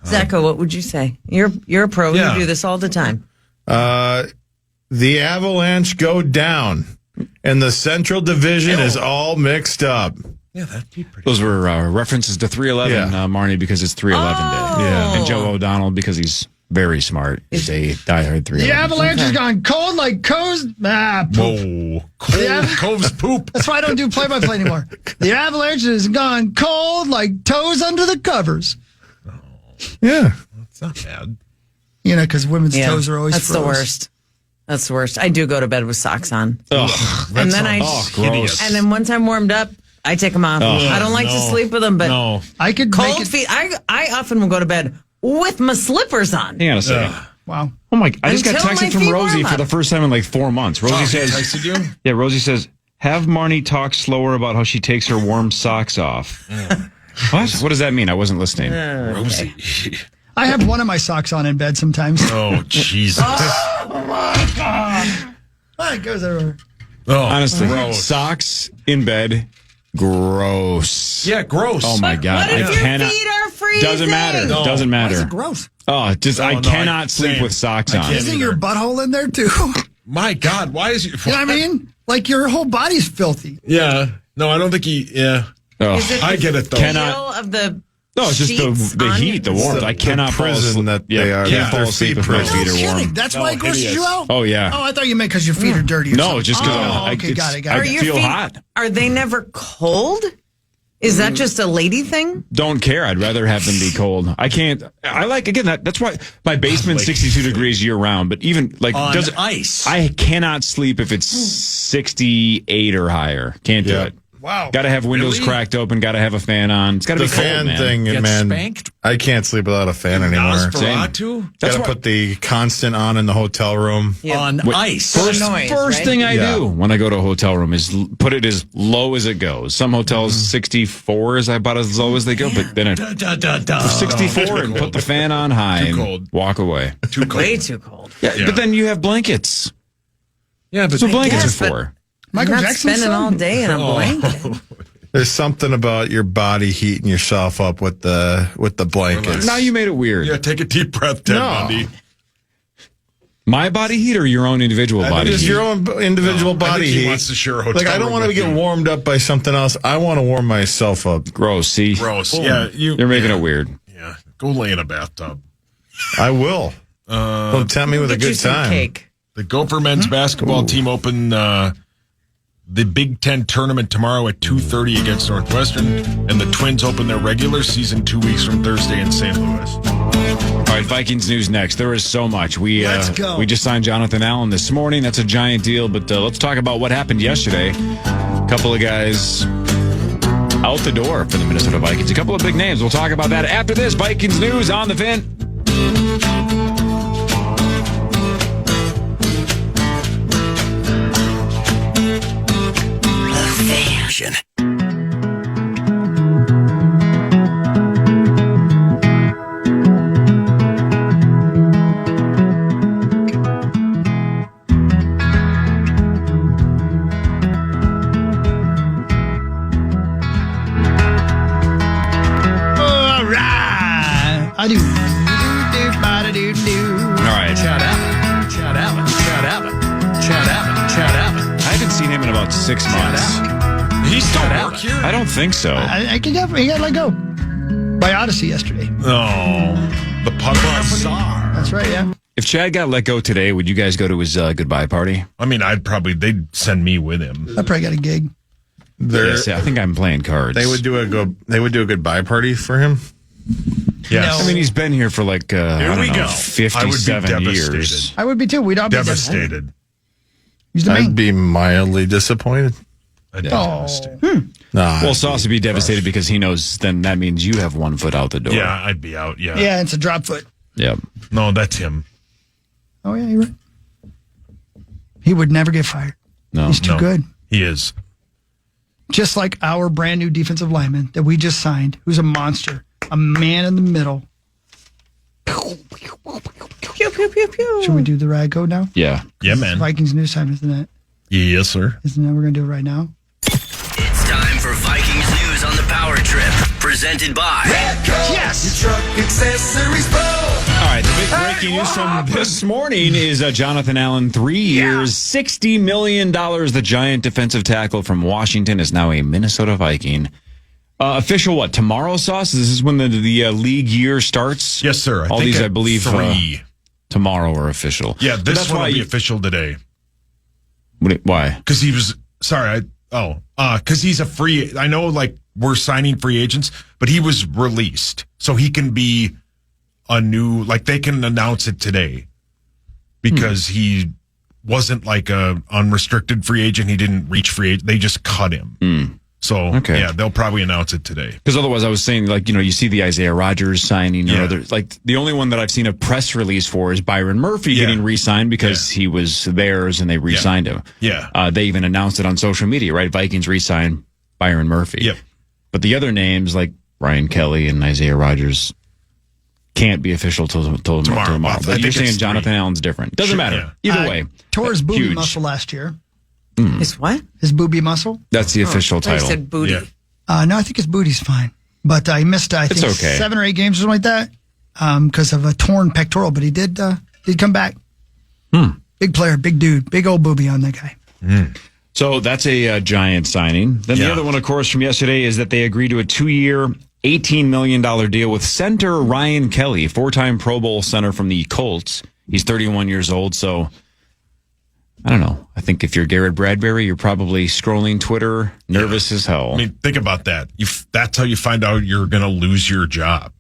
Speaker 4: Zacho, what would you say? You're a pro.
Speaker 3: Yeah.
Speaker 4: You do this all the time.
Speaker 10: The Avalanche go down, and the Central Division is all mixed up.
Speaker 3: Yeah, that'd be pretty.
Speaker 2: Those were references to 311, Marnie, because it's 311 Day.
Speaker 10: Yeah.
Speaker 2: And Joe O'Donnell, because he's very smart, is a diehard 311.
Speaker 1: The Avalanche has gone cold like Cove's. Poop.
Speaker 3: Whoa. Cove's poop.
Speaker 1: That's why I don't do play-by-play anymore. The Avalanche has gone cold like toes under the covers.
Speaker 10: Yeah.
Speaker 3: It's not bad.
Speaker 1: You know, because women's toes are always
Speaker 4: That's
Speaker 1: froze.
Speaker 4: the worst. That's the worst. I do go to bed with socks on.
Speaker 2: Ugh.
Speaker 4: And then
Speaker 2: gross.
Speaker 4: and then once I'm warmed up, I take them off. I don't like to sleep with them, but
Speaker 3: No.
Speaker 1: I could make
Speaker 4: cold
Speaker 1: it.
Speaker 4: feet. I often will go to bed with my slippers on.
Speaker 2: Hang on a second.
Speaker 1: Wow.
Speaker 2: Oh my! I just got
Speaker 4: Until my
Speaker 2: texted from
Speaker 4: feet
Speaker 2: Rosie
Speaker 4: warm
Speaker 2: for the
Speaker 4: up.
Speaker 2: first time in like 4 months. Rosie
Speaker 3: He
Speaker 2: says,
Speaker 3: texted you?
Speaker 2: "Yeah." Rosie says, "Have Marnie talk slower about how she takes her warm socks off." What? What does that mean? I wasn't listening.
Speaker 3: Rosie.
Speaker 1: I have one of my socks on in bed sometimes.
Speaker 3: Oh, Jesus.
Speaker 1: It goes everywhere.
Speaker 3: Oh,
Speaker 2: Honestly,
Speaker 3: gross.
Speaker 2: socks in bed, gross.
Speaker 3: Yeah, gross.
Speaker 2: Oh my God!
Speaker 4: What if
Speaker 2: I
Speaker 4: your
Speaker 2: cannot.
Speaker 4: feet are freezing?
Speaker 2: Doesn't matter.
Speaker 3: No.
Speaker 2: Doesn't
Speaker 1: Why is
Speaker 2: matter.
Speaker 1: it gross?
Speaker 2: Oh, just I
Speaker 3: no,
Speaker 2: cannot sleep
Speaker 3: same.
Speaker 2: with socks
Speaker 3: I
Speaker 2: on.
Speaker 3: can't.
Speaker 1: Isn't your butthole in there too? You
Speaker 3: My God, why is you?
Speaker 1: know what I mean? Like your whole body's filthy.
Speaker 3: Yeah. No, I don't think he. Yeah.
Speaker 2: Oh.
Speaker 4: Is it
Speaker 3: I get it though.
Speaker 2: Cannot-
Speaker 4: feel of the
Speaker 2: No, it's just
Speaker 4: sheets
Speaker 2: the
Speaker 4: on
Speaker 2: heat, the
Speaker 4: your-
Speaker 2: warmth. I cannot fall
Speaker 10: prison
Speaker 2: asleep.
Speaker 10: that they are.
Speaker 2: Can't fall
Speaker 10: Their
Speaker 2: asleep
Speaker 10: feet
Speaker 2: if my
Speaker 10: prison.
Speaker 2: feet
Speaker 1: No
Speaker 2: are warm.
Speaker 1: kidding. That's why it grosses
Speaker 3: hideous.
Speaker 1: you out?
Speaker 2: Oh yeah.
Speaker 1: Oh, I thought you meant because your feet are dirty or
Speaker 2: No,
Speaker 1: something.
Speaker 2: just because
Speaker 1: Oh, okay, got it.
Speaker 2: I
Speaker 4: Are your
Speaker 2: feel
Speaker 4: feet,
Speaker 2: hot.
Speaker 4: Are they never cold? Is that just a lady thing?
Speaker 2: Don't care. I'd rather have them be cold. I can't. I like again. That's why my basement's 62 degrees year round. But even like
Speaker 11: On
Speaker 2: does
Speaker 11: ice.
Speaker 2: I cannot sleep if it's 68 or higher. Can't do
Speaker 10: Yeah.
Speaker 2: it.
Speaker 1: Wow.
Speaker 2: Got to have windows
Speaker 3: Really?
Speaker 2: cracked open. Got to have a fan on. It's got to
Speaker 10: The
Speaker 2: be cold,
Speaker 10: fan
Speaker 2: man.
Speaker 10: thing,
Speaker 11: Get
Speaker 10: man.
Speaker 11: spanked?
Speaker 10: I can't sleep without a fan anymore.
Speaker 3: Nosferatu?
Speaker 2: That's
Speaker 10: Got to
Speaker 2: why-
Speaker 10: put the constant on in the hotel room.
Speaker 11: On ice.
Speaker 2: First,
Speaker 4: noise,
Speaker 2: first
Speaker 4: right?
Speaker 2: thing I
Speaker 10: Yeah.
Speaker 2: do when I go to a hotel room is put it as low as it goes. Some hotels 64 is about as low as they go, but then it 64 and put the fan on high and
Speaker 3: cold.
Speaker 2: walk away.
Speaker 3: Too cold.
Speaker 4: Way too cold.
Speaker 2: Yeah, but then you have blankets.
Speaker 3: Yeah, but
Speaker 2: That's what blankets
Speaker 4: guess,
Speaker 2: are
Speaker 4: but-
Speaker 2: for.
Speaker 1: Michael
Speaker 4: I'm not
Speaker 1: Jackson's
Speaker 4: spending
Speaker 1: son?
Speaker 4: all day in a blanket.
Speaker 10: There's something about your body heating yourself up with the blankets.
Speaker 2: Now you made it weird.
Speaker 3: yeah, take a deep breath, Ted
Speaker 10: No.
Speaker 3: Bundy.
Speaker 2: My body heat or your own individual body
Speaker 10: It's
Speaker 2: heat?
Speaker 10: your own individual
Speaker 3: No, I
Speaker 10: body
Speaker 3: think he
Speaker 10: heat.
Speaker 3: wants to share a hotel
Speaker 10: Like I don't
Speaker 3: room
Speaker 10: want to
Speaker 3: with
Speaker 10: get
Speaker 3: you.
Speaker 10: warmed up by something else. I want to warm myself up.
Speaker 2: Gross. See,
Speaker 3: Gross. Yeah,
Speaker 2: you're making it weird.
Speaker 3: Yeah, go lay in a bathtub.
Speaker 10: I will. Don't tempt me with a
Speaker 4: Get you
Speaker 10: good
Speaker 4: some
Speaker 10: time.
Speaker 4: cake.
Speaker 3: The Gopher men's basketball team open the Big Ten tournament tomorrow at 2:30 against Northwestern, and the Twins open their regular season 2 weeks from Thursday in St. Louis.
Speaker 2: All right, Vikings news next. There is so much.
Speaker 1: Let's go.
Speaker 2: We just signed Jonathan Allen this morning. That's a giant deal, but let's talk about what happened yesterday. A couple of guys out the door for the Minnesota Vikings. A couple of big names. We'll talk about that after this. Vikings news on the Fan.
Speaker 9: Fan.
Speaker 1: All right. I do.
Speaker 2: All right.
Speaker 11: Chad Abbott. Chad Abbott. Chad Abbott. Chad Abbott. Chad Abbott.
Speaker 2: I haven't seen him in about 6 months.
Speaker 3: He still work here?
Speaker 2: I don't think so.
Speaker 1: I can definitely, he got let go by Odyssey yesterday.
Speaker 3: Oh, the puck company.
Speaker 1: That's right, yeah.
Speaker 2: If Chad got let go today, would you guys go to his goodbye party?
Speaker 3: I mean, they'd send me with him.
Speaker 1: I probably got a gig.
Speaker 2: Yes, I think I'm playing cards.
Speaker 7: They would do a goodbye party for him.
Speaker 3: Yes.
Speaker 2: I mean, he's been here for like, I don't know, 57
Speaker 3: I would be
Speaker 2: years.
Speaker 3: devastated.
Speaker 1: I would be too. We'd all be
Speaker 3: Devastated.
Speaker 1: He's the
Speaker 7: I'd
Speaker 1: main.
Speaker 7: be mildly disappointed.
Speaker 3: I'd be
Speaker 1: Oh.
Speaker 3: devastated.
Speaker 7: Nah,
Speaker 2: Well, Sauce would be devastated because he knows then that means you have 1 foot out the door.
Speaker 3: Yeah, I'd be out. Yeah.
Speaker 1: Yeah, it's a drop foot.
Speaker 2: Yep.
Speaker 3: No, that's him.
Speaker 1: Oh, yeah, you're right. He would never get fired.
Speaker 2: No.
Speaker 1: He's too
Speaker 3: No.
Speaker 1: good.
Speaker 3: He is.
Speaker 1: Just like our brand new defensive lineman that we just signed, who's a monster, a man in the middle.
Speaker 4: Pew, pew, pew, pew.
Speaker 1: Should we do the rag code now?
Speaker 2: Yeah.
Speaker 3: Yeah,
Speaker 1: It's
Speaker 3: man.
Speaker 1: Vikings news time, isn't it?
Speaker 3: Yes, sir.
Speaker 1: Isn't that we're going to do it right now?
Speaker 9: It's time for Vikings news on the Power Trip, presented by
Speaker 1: Yes!
Speaker 11: Truck accessories pro.
Speaker 2: All right, the big breaking news from this morning is Jonathan Allen, 3 years, $60 million. The giant defensive tackle from Washington is now a Minnesota Viking. Official what? Tomorrow, Sauce? This is when the league year starts?
Speaker 3: Yes, sir.
Speaker 2: All
Speaker 3: think
Speaker 2: these,
Speaker 3: at
Speaker 2: I believe,
Speaker 3: 3.
Speaker 2: tomorrow are official.
Speaker 3: Yeah,
Speaker 2: But
Speaker 3: this one will be official today.
Speaker 2: Why?
Speaker 3: Because he was, because he's a free, I know like we're signing free agents, but he was released. So he can be a new, like they can announce it today because he wasn't like a unrestricted free agent. He didn't reach free agent. They just cut him. So,
Speaker 2: Okay.
Speaker 3: yeah, they'll probably announce it today.
Speaker 2: Because otherwise, I was saying, like, you see the Isaiah Rodgers signing, or
Speaker 3: Yeah.
Speaker 2: other, like, the only one that I've seen a press release for is Byron Murphy
Speaker 3: Yeah.
Speaker 2: getting re-signed because he was theirs and they re-signed him.
Speaker 3: Yeah.
Speaker 2: They even announced it on social media, right? Vikings re-signed Byron Murphy.
Speaker 3: Yep.
Speaker 2: But the other names, like Brian Kelly and Isaiah Rodgers, can't be official till tomorrow.
Speaker 3: I
Speaker 2: But
Speaker 3: think
Speaker 2: you're
Speaker 3: it's
Speaker 2: saying Jonathan
Speaker 3: 3.
Speaker 2: Allen's different. Doesn't matter. Either way.
Speaker 1: Tore his booby
Speaker 2: huge.
Speaker 1: muscle last year.
Speaker 4: His what?
Speaker 1: His booby muscle.
Speaker 2: That's the official
Speaker 4: I
Speaker 2: title.
Speaker 4: said booty.
Speaker 3: Yeah.
Speaker 1: No, I think his booty's fine. But he missed, I think,
Speaker 2: okay.
Speaker 1: 7 or 8 games or something like that because of a torn pectoral. But he did come back. Big player, big dude, big old booby on that guy.
Speaker 2: So that's a giant signing. Then the
Speaker 3: Yeah.
Speaker 2: other one, of course, from yesterday is that they agreed to a 2-year, $18 million deal with center Ryan Kelly, 4-time Pro Bowl center from the Colts. He's 31 years old, so I don't know. I think if you're Garrett Bradbury, you're probably scrolling Twitter, nervous as hell.
Speaker 3: I mean, think about that. That's how you find out you're going to lose your job.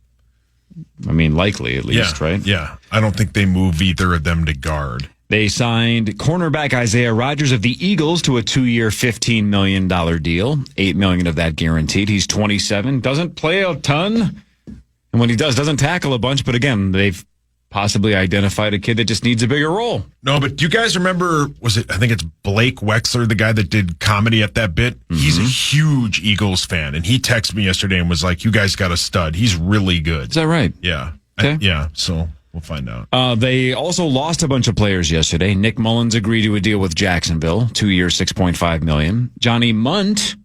Speaker 2: Likely at least, right?
Speaker 3: Yeah. I don't think they move either of them to guard.
Speaker 2: They signed cornerback Isaiah Rodgers of the Eagles to a 2-year, $15 million deal. $8 million of that guaranteed. He's 27, doesn't play a ton, and when he doesn't tackle a bunch. But again, they've possibly identified a kid that just needs a bigger role.
Speaker 3: No, but do you guys remember, I think it's Blake Wexler, the guy that did comedy at that bit? He's a huge Eagles fan, and he texted me yesterday and was like, you guys got a stud. He's really good.
Speaker 2: Is that right?
Speaker 3: Yeah.
Speaker 2: Okay.
Speaker 3: Yeah, so we'll find out.
Speaker 2: They also lost a bunch of players yesterday. Nick Mullins agreed to a deal with Jacksonville, 2 years, $6.5 million. Johnny Munt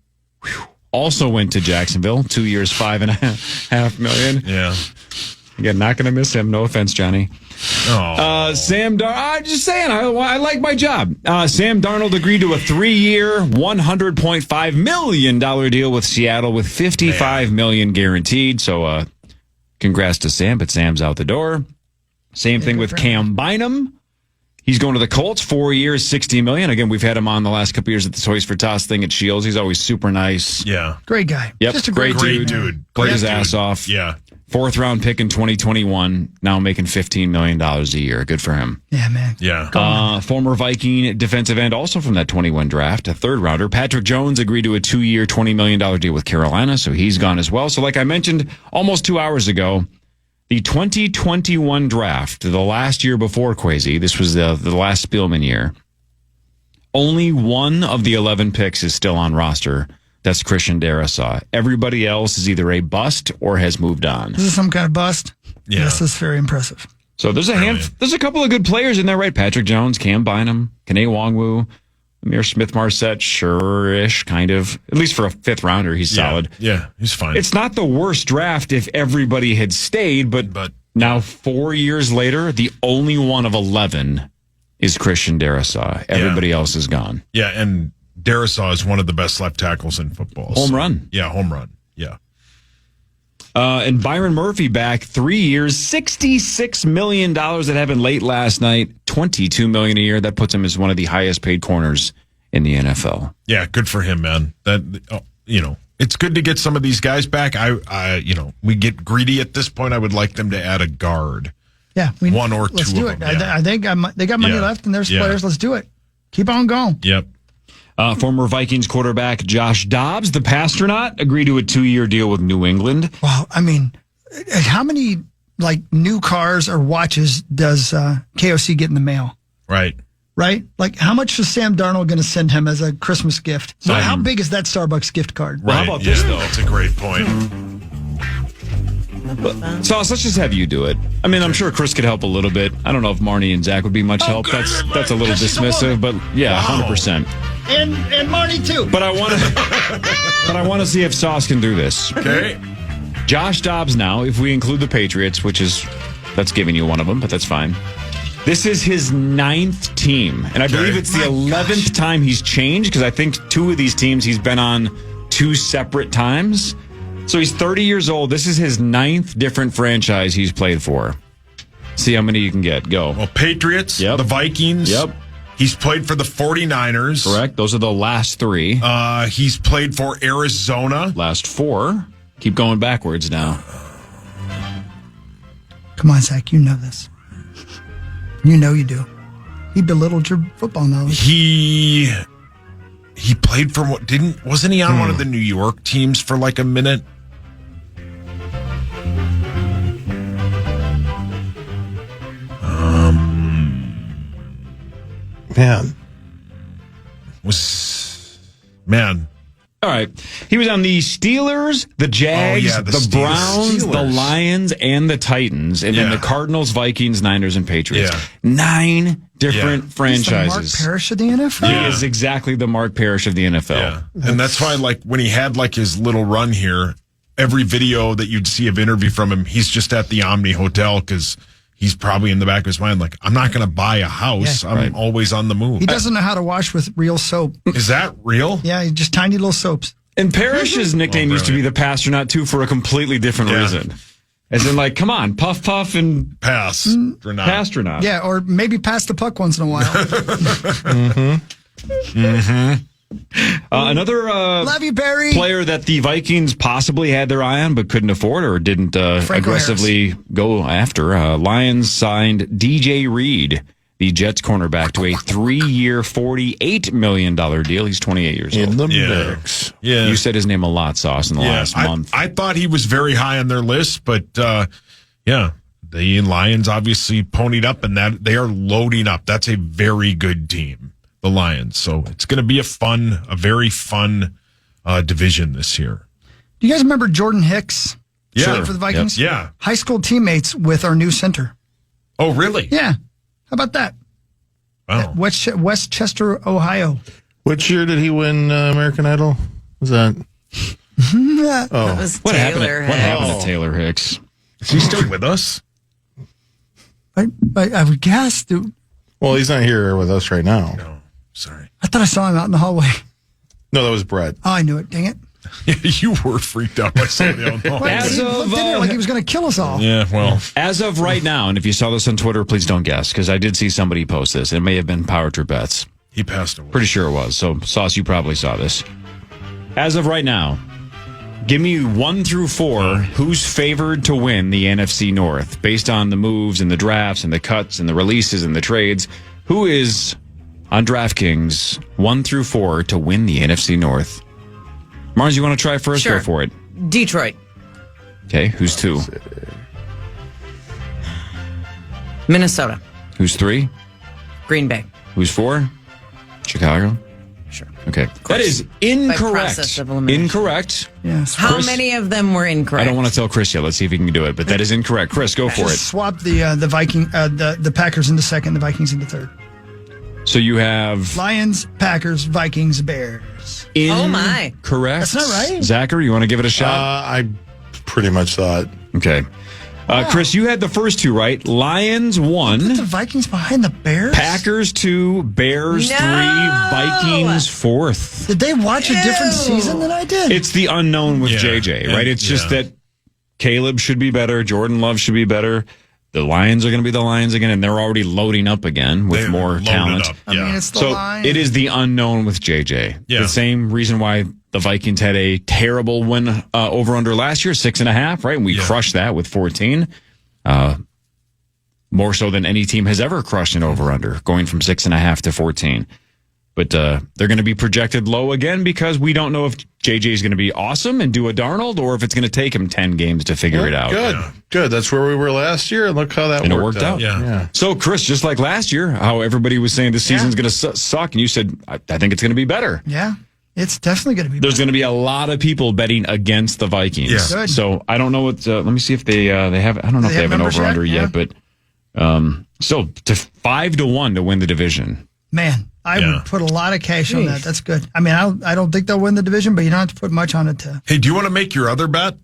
Speaker 2: also went to Jacksonville, 2 years, $5.5 million.
Speaker 3: Yeah.
Speaker 2: Again, not going to miss him. No offense, Johnny.
Speaker 3: Oh.
Speaker 2: Sam I'm just saying, I like my job. Sam Darnold agreed to a 3-year, $100.5 million deal with Seattle with $55 million guaranteed. So, congrats to Sam, but Sam's out the door. Same thing with Cam Bynum. He's going to the Colts, 4 years, $60 million. Again, we've had him on the last couple years at the Toys for Tots thing at Shields. He's always super nice.
Speaker 3: Yeah.
Speaker 1: Great guy.
Speaker 2: Yep,
Speaker 1: Just a
Speaker 2: great
Speaker 1: great
Speaker 3: dude.
Speaker 2: Played his
Speaker 3: Great
Speaker 2: ass
Speaker 3: dude.
Speaker 2: off.
Speaker 3: Yeah.
Speaker 2: 4th round pick in 2021, now making $15 million a year. Good for him.
Speaker 1: Yeah, man.
Speaker 3: Yeah.
Speaker 2: Former Viking defensive end, also from that 21 draft, a 3rd rounder. Patrick Jones agreed to a 2-year, $20 million deal with Carolina, so he's gone as well. So like I mentioned almost 2 hours ago, the 2021 draft, the last year before Kwesi, this was the last Spielman year, only one of the 11 picks is still on roster. That's Christian Darrisaw. Everybody else is either a bust or has moved on.
Speaker 1: This is some kind of bust.
Speaker 3: Yeah.
Speaker 1: This is very impressive.
Speaker 2: So there's there's a couple of good players in there, right? Patrick Jones, Cam Bynum, Kane Wongwu, Amir Smith-Marset, sure-ish, kind of. At least for a 5th rounder, he's solid.
Speaker 3: Yeah, he's fine.
Speaker 2: It's not the worst draft if everybody had stayed, but now 4 years later, the only one of 11 is Christian Darrisaw. Everybody else is gone.
Speaker 3: Yeah, and Darrisaw is one of the best left tackles in football.
Speaker 2: Home run.
Speaker 3: Yeah, home run. Yeah.
Speaker 2: And Byron Murphy back 3 years, $66 million. That happened late last night, $22 million a year. That puts him as one of the highest paid corners in the NFL.
Speaker 3: Yeah, good for him, man. That it's good to get some of these guys back. We get greedy at this point. I would like them to add a guard.
Speaker 1: Yeah,
Speaker 3: one or two.
Speaker 1: Let's do
Speaker 3: of
Speaker 1: it.
Speaker 3: them, yeah.
Speaker 1: I think they got money left, and there's players. Let's do it. Keep on going.
Speaker 3: Yep.
Speaker 2: Former Vikings quarterback Josh Dobbs, the Pastronaut, agreed to a 2-year deal with New England.
Speaker 1: Wow, I mean, how many new cars or watches does KOC get in the mail?
Speaker 3: Right.
Speaker 1: Like, how much is Sam Darnold going to send him as a Christmas gift? So how big is that Starbucks gift card?
Speaker 2: Well, how about this, though?
Speaker 3: That's a great point.
Speaker 2: Sauce, let's just have you do it. I mean, I'm sure Chris could help a little bit. I don't know if Marnie and Zach would be much help. That's a little dismissive, but yeah, 100%.
Speaker 1: And Marnie too.
Speaker 2: But I want to see if Sauce can do this.
Speaker 3: Okay.
Speaker 2: Josh Dobbs now, if we include the Patriots, that's giving you one of them, but that's fine. This is his 9th team, and I believe it's the 11th time he's changed, because I think 2 of these teams he's been on 2 separate times. So he's 30 years old. This is his 9th different franchise he's played for. See how many you can get. Go.
Speaker 3: Well, Patriots, the Vikings.
Speaker 2: Yep.
Speaker 3: He's played for the 49ers.
Speaker 2: Correct. Those are the last 3.
Speaker 3: He's played for Arizona.
Speaker 2: Last 4. Keep going backwards now.
Speaker 1: Come on, Zach. You know this. You know you do. He belittled your football knowledge.
Speaker 3: He played for wasn't he on one of the New York teams for like a minute? Man.
Speaker 2: All right. He was on the Steelers, the Jags, the Browns, the Lions, and the Titans, and then the Cardinals, Vikings, Niners, and Patriots.
Speaker 3: Yeah.
Speaker 2: 9 different franchises.
Speaker 1: He's the Mark Parrish of the NFL?
Speaker 2: He is exactly the Mark Parrish of the NFL.
Speaker 3: Yeah. And that's why, when he had his little run here, every video that you'd see of interview from him, he's just at the Omni Hotel because he's probably in the back of his mind, I'm not going to buy a house. I'm always on the move.
Speaker 1: He doesn't know how to wash with real soap.
Speaker 3: Is that real?
Speaker 1: Yeah, just tiny little soaps.
Speaker 2: And Parrish's nickname used to be the Pastronaut, too, for a completely different reason. As in, come on, puff, puff, and
Speaker 3: pass.
Speaker 2: Pastronaut.
Speaker 1: Yeah, or maybe pass the puck once in a while.
Speaker 2: Another
Speaker 1: Love you, Barry.
Speaker 2: player that the Vikings possibly had their eye on but couldn't afford or didn't aggressively go after. Lions signed DJ Reed, the Jets cornerback, to a 3-year, $48 million deal. He's 28 years old.
Speaker 10: In the mix.
Speaker 3: Yeah.
Speaker 2: You said his name a lot, Sauce, in the last month.
Speaker 3: I thought he was very high on their list, but the Lions obviously ponied up, and that they are loading up. That's a very good team, the Lions. So it's going to be a very fun division this year.
Speaker 1: Do you guys remember Jordan Hicks?
Speaker 3: Yeah.
Speaker 1: For the Vikings?
Speaker 3: Yep. Yeah.
Speaker 1: High school teammates with our new center.
Speaker 3: Oh, really?
Speaker 1: Yeah. How about that?
Speaker 3: Wow.
Speaker 1: Westchester, Ohio.
Speaker 10: Which year did he win American Idol? Was that?
Speaker 4: That was
Speaker 2: What happened
Speaker 4: Taylor
Speaker 2: to Taylor Hicks?
Speaker 3: Is he still with us?
Speaker 1: I would guess, dude.
Speaker 10: Well, he's not here with us right now.
Speaker 3: No. Sorry.
Speaker 1: I thought I saw him out in the hallway.
Speaker 10: No, that was Brett.
Speaker 1: Oh, I knew it. Dang it.
Speaker 3: You were freaked out by somebody else.
Speaker 1: He looked in there like he was going to kill us all.
Speaker 3: Yeah, well.
Speaker 2: As of right now, and if you saw this on Twitter, please don't guess, because I did see somebody post this. It may have been Power Trip Bets.
Speaker 3: He passed away.
Speaker 2: Pretty sure it was. So, Sauce, you probably saw this. As of right now, Give me 1 through 4. Who's favored to win the NFC North based on the moves and the drafts and the cuts and the releases and the trades? Who is on DraftKings 1 through 4 to win the NFC North? Mars, you want to try first?
Speaker 4: Sure.
Speaker 2: Go for it.
Speaker 4: Detroit.
Speaker 2: Okay, who's 2?
Speaker 4: Minnesota.
Speaker 2: Who's 3?
Speaker 4: Green Bay.
Speaker 2: Who's 4? Chicago.
Speaker 4: Sure.
Speaker 2: Okay, that is incorrect.
Speaker 4: process of elimination.
Speaker 2: Incorrect.
Speaker 1: Yes.
Speaker 4: How
Speaker 2: Chris?
Speaker 4: many of them were incorrect?
Speaker 2: I don't want to tell Chris yet. Let's see if he can do it, but that is incorrect. Chris, go for it.
Speaker 1: Just swap the the Packers into second, the Vikings into third.
Speaker 2: So you have
Speaker 1: Lions, Packers, Vikings, Bears.
Speaker 4: Oh, my.
Speaker 2: Correct.
Speaker 1: That's not right.
Speaker 2: Zachary, you want to give it a shot?
Speaker 7: I pretty much thought.
Speaker 2: Okay. Chris, you had the first 2 right. Lions
Speaker 1: Put
Speaker 2: 1,
Speaker 1: the Vikings behind the Bears?
Speaker 2: Packers 2, Bears
Speaker 4: No!
Speaker 2: 3, Vikings 4th.
Speaker 1: Did they watch a different season than I did?
Speaker 2: It's the unknown with
Speaker 3: Yeah.
Speaker 2: JJ, right? It's just
Speaker 3: Yeah.
Speaker 2: that Caleb should be better. Jordan Love should be better. The Lions are going to be the Lions again, and they're already loading up again with
Speaker 3: They're
Speaker 2: more
Speaker 3: loaded
Speaker 2: talent.
Speaker 3: up,
Speaker 1: I mean, it's the
Speaker 2: So
Speaker 1: Lions.
Speaker 2: it is the unknown with JJ.
Speaker 3: Yeah.
Speaker 2: The same reason why the Vikings had a terrible win over under last year, 6.5, right? And we crushed that with 14. More so than any team has ever crushed an over under, going from 6.5 to 14. But they're going to be projected low again because we don't know if JJ is going to be awesome and do a Darnold or if it's going to take him 10 games to figure it out.
Speaker 7: Good. That's where we were last year, and look how that
Speaker 2: And it
Speaker 7: worked out.
Speaker 3: Yeah.
Speaker 2: So, Chris, just like last year, how everybody was saying this season's going to suck, and you said, I think it's going to be better.
Speaker 1: Yeah, it's definitely going to be
Speaker 2: There's
Speaker 1: better.
Speaker 2: going to be a lot of people betting against the Vikings.
Speaker 3: Yeah.
Speaker 1: Good.
Speaker 2: So I don't know what. Let me see if they have. I don't know if they have an
Speaker 1: numbers
Speaker 2: over under
Speaker 1: yet?
Speaker 2: yet, but so to 5-1 to win the division.
Speaker 1: Man, I
Speaker 3: Yeah.
Speaker 1: would put a lot of cash on that. That's good. I mean, I don't think they'll win the division, but you don't have to put much on it to.
Speaker 3: Hey, do you want to make your other bet?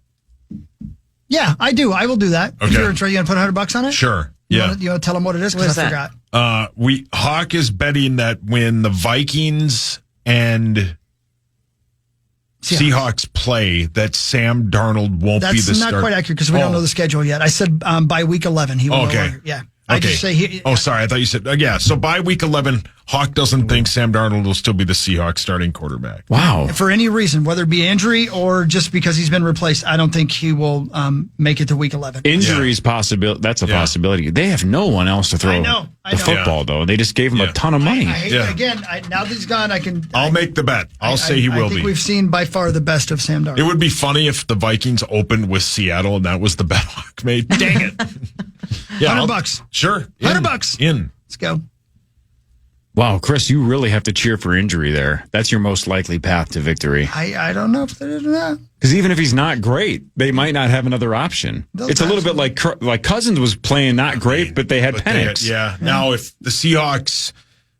Speaker 1: Yeah, I do. I will do that. If
Speaker 3: Okay.
Speaker 1: you're going to put $100 on it?
Speaker 3: Sure.
Speaker 1: You
Speaker 3: Yeah.
Speaker 1: want to tell them what it is?
Speaker 4: What
Speaker 1: Because
Speaker 4: is
Speaker 1: I
Speaker 4: that?
Speaker 1: forgot.
Speaker 3: Hawk is betting that when the Vikings and Seahawks play, that Sam Darnold won't be
Speaker 1: That's
Speaker 3: the
Speaker 1: not
Speaker 3: start.
Speaker 1: quite accurate because we don't know the schedule yet. I said by week 11 he will.
Speaker 3: Okay.
Speaker 1: Yeah. I
Speaker 3: Okay.
Speaker 1: just say he.
Speaker 3: Sorry. I thought you said, yeah. So by week 11, Hawk doesn't think Sam Darnold will still be the Seahawks starting quarterback.
Speaker 2: Wow.
Speaker 1: For any reason, whether it be injury or just because he's been replaced, I don't think he will make it to week 11.
Speaker 2: Injuries possibility. That's a possibility. They have no one else to throw
Speaker 1: I know.
Speaker 2: the football, though. They just gave him a ton of money.
Speaker 1: I hate
Speaker 3: Yeah.
Speaker 1: again. Now that he's gone, I can.
Speaker 3: I'll make the bet. I'll say he will
Speaker 1: I think
Speaker 3: be.
Speaker 1: we've seen by far the best of Sam Darnold.
Speaker 3: It would be funny if the Vikings opened with Seattle and that was the bet Hawk made. Dang it. Yeah,
Speaker 1: $100.
Speaker 3: Sure.
Speaker 1: $100.
Speaker 3: In.
Speaker 1: Let's go.
Speaker 2: Wow, Chris, you really have to cheer for injury there. That's your most likely path to victory.
Speaker 1: I don't know if they're not.
Speaker 2: Because even if he's not great, they might not have another option.
Speaker 1: They'll
Speaker 2: It's a little bit like Cousins was playing not great, but they had Penix.
Speaker 3: Now, if the Seahawks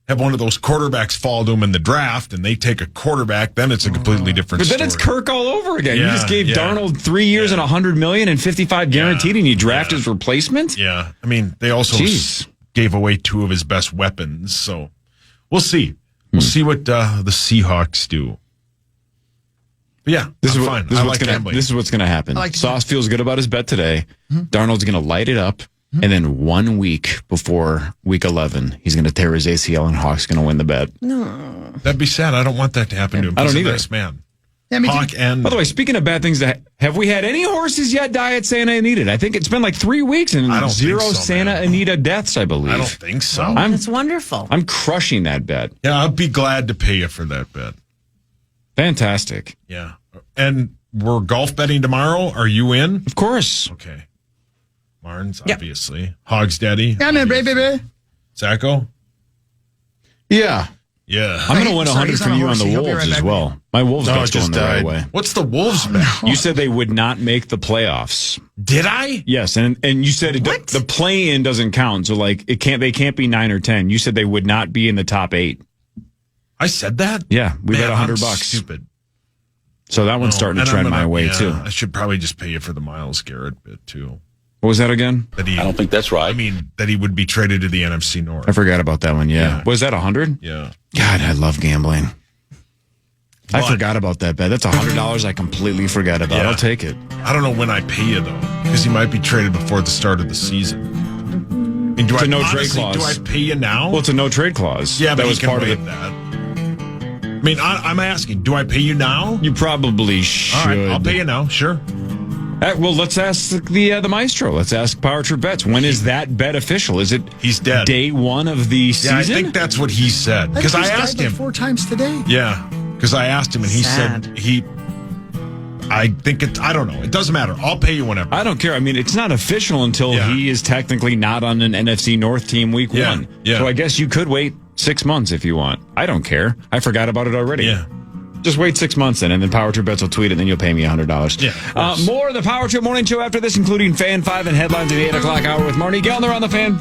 Speaker 3: have one of those quarterbacks fall to them in the draft and they take a quarterback, then it's a completely different
Speaker 2: But
Speaker 3: story.
Speaker 2: then it's Kirk all over again. You
Speaker 3: Yeah,
Speaker 2: just gave
Speaker 3: yeah.
Speaker 2: Darnold 3 years and $100 million and 55 guaranteed, and you draft his replacement.
Speaker 3: Yeah. I mean, they also
Speaker 2: Jeez.
Speaker 3: gave away 2 of his best weapons. So we'll see. We'll see what the Seahawks do. But yeah,
Speaker 2: This is
Speaker 3: fine.
Speaker 2: This
Speaker 3: I
Speaker 2: is
Speaker 3: like gambling.
Speaker 2: this is what's going to happen.
Speaker 1: I like to-
Speaker 2: Sauce feels good about his bet today. Darnold's going to light it up, and then 1 week before week 11, he's going to tear his ACL, and Hawk's going to win the bet.
Speaker 3: That'd be sad. I don't want that to happen to him.
Speaker 2: I don't
Speaker 3: He's a
Speaker 2: either.
Speaker 3: nice man.
Speaker 1: Yeah, me too.
Speaker 3: Hawk and
Speaker 2: By the way, speaking of bad things, have we had any horses yet die at Santa Anita? I think it's been like 3 weeks and
Speaker 3: I don't
Speaker 2: zero
Speaker 3: think so,
Speaker 2: Santa
Speaker 3: man.
Speaker 2: Anita deaths, I believe.
Speaker 3: I don't think so.
Speaker 4: That's wonderful.
Speaker 2: I'm crushing that bet.
Speaker 3: Yeah, I'd be glad to pay you for that bet.
Speaker 2: Fantastic.
Speaker 3: Yeah. And we're golf betting tomorrow. Are you in?
Speaker 2: Of course.
Speaker 3: Okay. Marnes,
Speaker 4: Yep.
Speaker 3: obviously. Hogs Daddy.
Speaker 1: Yeah, man, baby.
Speaker 3: Zacho?
Speaker 7: Yeah.
Speaker 3: Yeah.
Speaker 2: I'm going to win
Speaker 1: Sorry,
Speaker 2: 100
Speaker 1: he's
Speaker 2: from
Speaker 1: on a
Speaker 2: you on the
Speaker 1: horsey. He'll be
Speaker 2: Wolves
Speaker 1: right
Speaker 2: as
Speaker 1: back
Speaker 2: well. My Wolves
Speaker 7: No,
Speaker 2: bet's
Speaker 7: it just
Speaker 2: going the right
Speaker 7: died.
Speaker 2: way.
Speaker 3: What's the Wolves bet?
Speaker 2: You said they would not make the playoffs.
Speaker 3: Did I?
Speaker 2: Yes, and you said the play-in doesn't count, so like they can't be 9 or 10. You said they would not be in the top 8.
Speaker 3: I said that?
Speaker 2: Yeah, we bet
Speaker 3: Man, I'm
Speaker 2: $100.
Speaker 3: Stupid.
Speaker 2: So that one's starting to
Speaker 3: And
Speaker 2: trend
Speaker 3: I'm
Speaker 2: my way
Speaker 3: yeah,
Speaker 2: too.
Speaker 3: I should probably just pay you for the Myles Garrett bit too.
Speaker 2: What was that again?
Speaker 3: That he,
Speaker 5: I don't think that's right.
Speaker 3: I mean, that he would be traded to the NFC North.
Speaker 2: I forgot about that one. Yeah,
Speaker 3: Yeah.
Speaker 2: was that 100?
Speaker 3: Yeah.
Speaker 2: God, I love gambling. I
Speaker 3: But-
Speaker 2: forgot about that bet. That's $100 I completely forgot about.
Speaker 3: Yeah.
Speaker 2: I'll take it.
Speaker 3: I don't know when I pay you though, because he might be traded before the start of the season. And do
Speaker 2: It's
Speaker 3: I
Speaker 2: a no trade
Speaker 3: honestly,
Speaker 2: clause.
Speaker 3: Do I pay you now?
Speaker 2: Well, it's a no trade clause.
Speaker 3: yeah, but
Speaker 2: that
Speaker 3: he
Speaker 2: was
Speaker 3: can
Speaker 2: part of
Speaker 3: waive
Speaker 2: it.
Speaker 3: that. I mean, I'm asking, do I pay you now?
Speaker 2: You probably should.
Speaker 3: All right, I'll pay you now. Sure.
Speaker 2: Well, let's ask the maestro. Let's ask Power Trip Bets. When is that bet official? Is it
Speaker 3: he's dead
Speaker 2: day one of the season?
Speaker 3: Yeah, I think that's what he said. Because I asked him
Speaker 1: 4 times today.
Speaker 3: Yeah, because I asked him and he
Speaker 4: Sad.
Speaker 3: said I think I don't know. It doesn't matter. I'll pay you whenever.
Speaker 2: I don't care. I mean, it's not official until he is technically not on an NFC North team week 1.
Speaker 3: Yeah.
Speaker 2: So I guess you could wait 6 months if you want. I don't care. I forgot about it already.
Speaker 3: Yeah.
Speaker 2: Just wait 6 months and then Power Trip Bets will tweet it and then you'll pay me $100.
Speaker 3: Yeah.
Speaker 2: More of the Power Trip Morning Show after this, including Fan 5 and headlines at the 8 o'clock hour with Marney Gellner on the Fan.